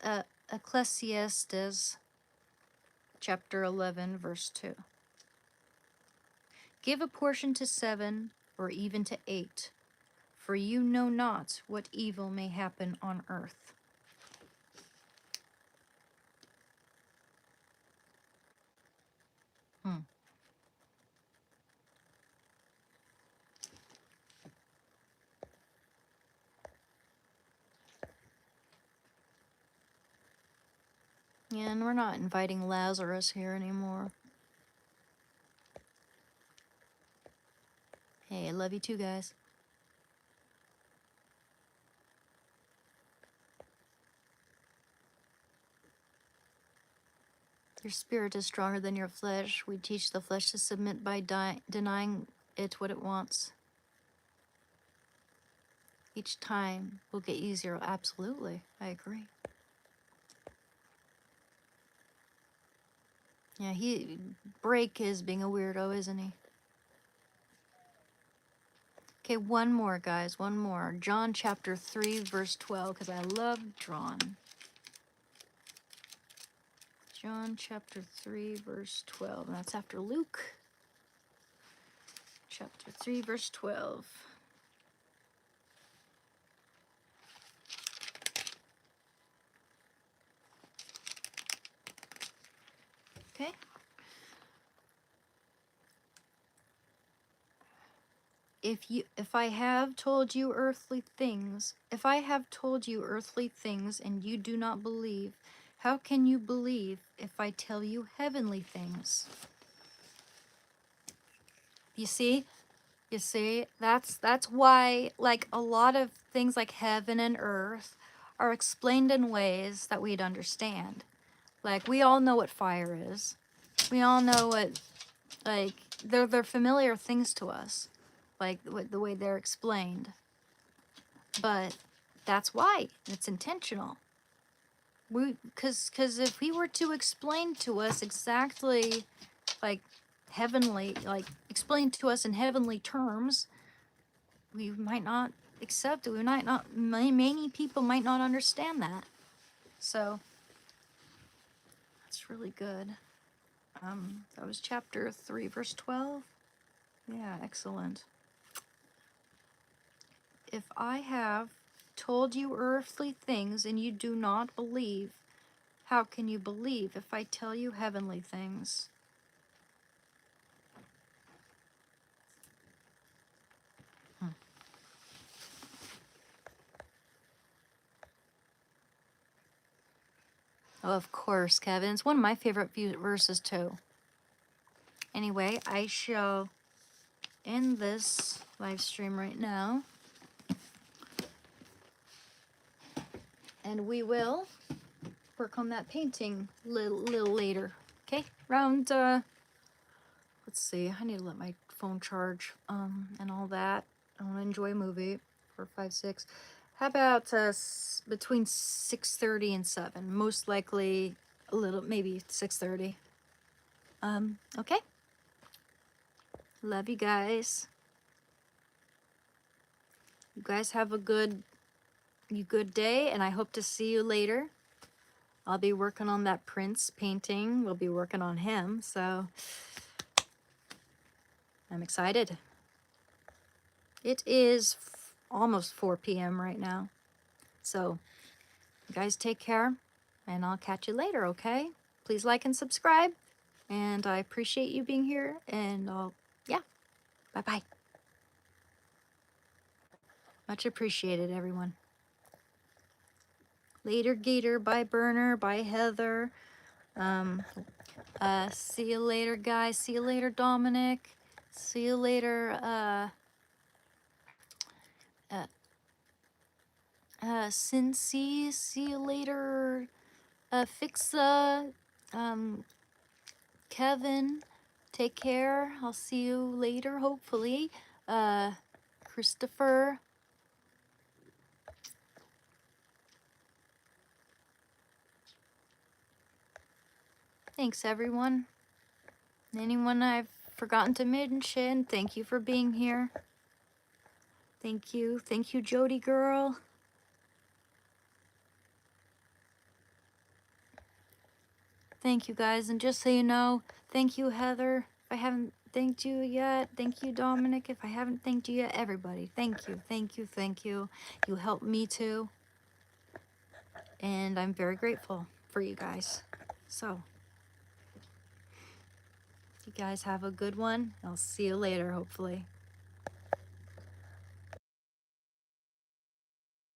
Ecclesiastes chapter 11, verse 2. Give a portion to 7 or even to 8, for you know not what evil may happen on earth. Yeah, and we're not inviting Lazarus here anymore. Hey, I love you too, guys. Your spirit is stronger than your flesh. We teach the flesh to submit by denying it what it wants. Each time will get easier. Absolutely, I agree. Yeah, Break is being a weirdo, isn't he? Okay, one more, guys, one more. John chapter 3, verse 12, because I love John. John chapter 3, verse 12. And that's after Luke. Chapter 3, verse 12. Okay. If I have told you earthly things, and you do not believe, how can you believe if I tell you heavenly things? You see? That's why, like, a lot of things like heaven and earth are explained in ways that we'd understand. Like, we all know what fire is. We all know what, like, they're familiar things to us, like the way they're explained. But that's why it's intentional. Because if we were to explain to us exactly, like, heavenly, like, explain to us in heavenly terms, we might not accept it. We might not, many people might not understand that. So that's really good. That was chapter 3, verse 12. Yeah, excellent. If I have told you earthly things and you do not believe, how can you believe if I tell you heavenly things? Oh, of course, Kevin. It's one of my favorite verses, too. Anyway, I shall end this live stream right now. And we will work on that painting a little later. Okay? Around, let's see. I need to let my phone charge, and all that. I want to enjoy a movie for 5, 6. How about between 6:30 and 7? Most likely a little, maybe 6:30. Okay. Love you guys. You guys have a good day, and I hope to see you later. I'll be working on that Prince painting. We'll be working on him, so I'm excited. It is almost 4 p.m. right now. So, you guys take care, and I'll catch you later, okay? Please like and subscribe, and I appreciate you being here, and yeah, bye-bye. Much appreciated, everyone. Later, Gator. Bye, Burner. Bye, Heather. See you later, guys. See you later, Dominic. See you later, Cincy. See you later, Fixa. Kevin. Take care. I'll see you later, hopefully. Christopher. Thanks, everyone. Anyone I've forgotten to mention, thank you for being here. Thank you. Thank you, Jody girl. Thank you, guys. And just so you know, thank you, Heather. If I haven't thanked you yet, thank you, Dominic. If I haven't thanked you yet, everybody, thank you, thank you, thank you. You helped me too. And I'm very grateful for you guys. So, you guys have a good one. I'll see you later, hopefully.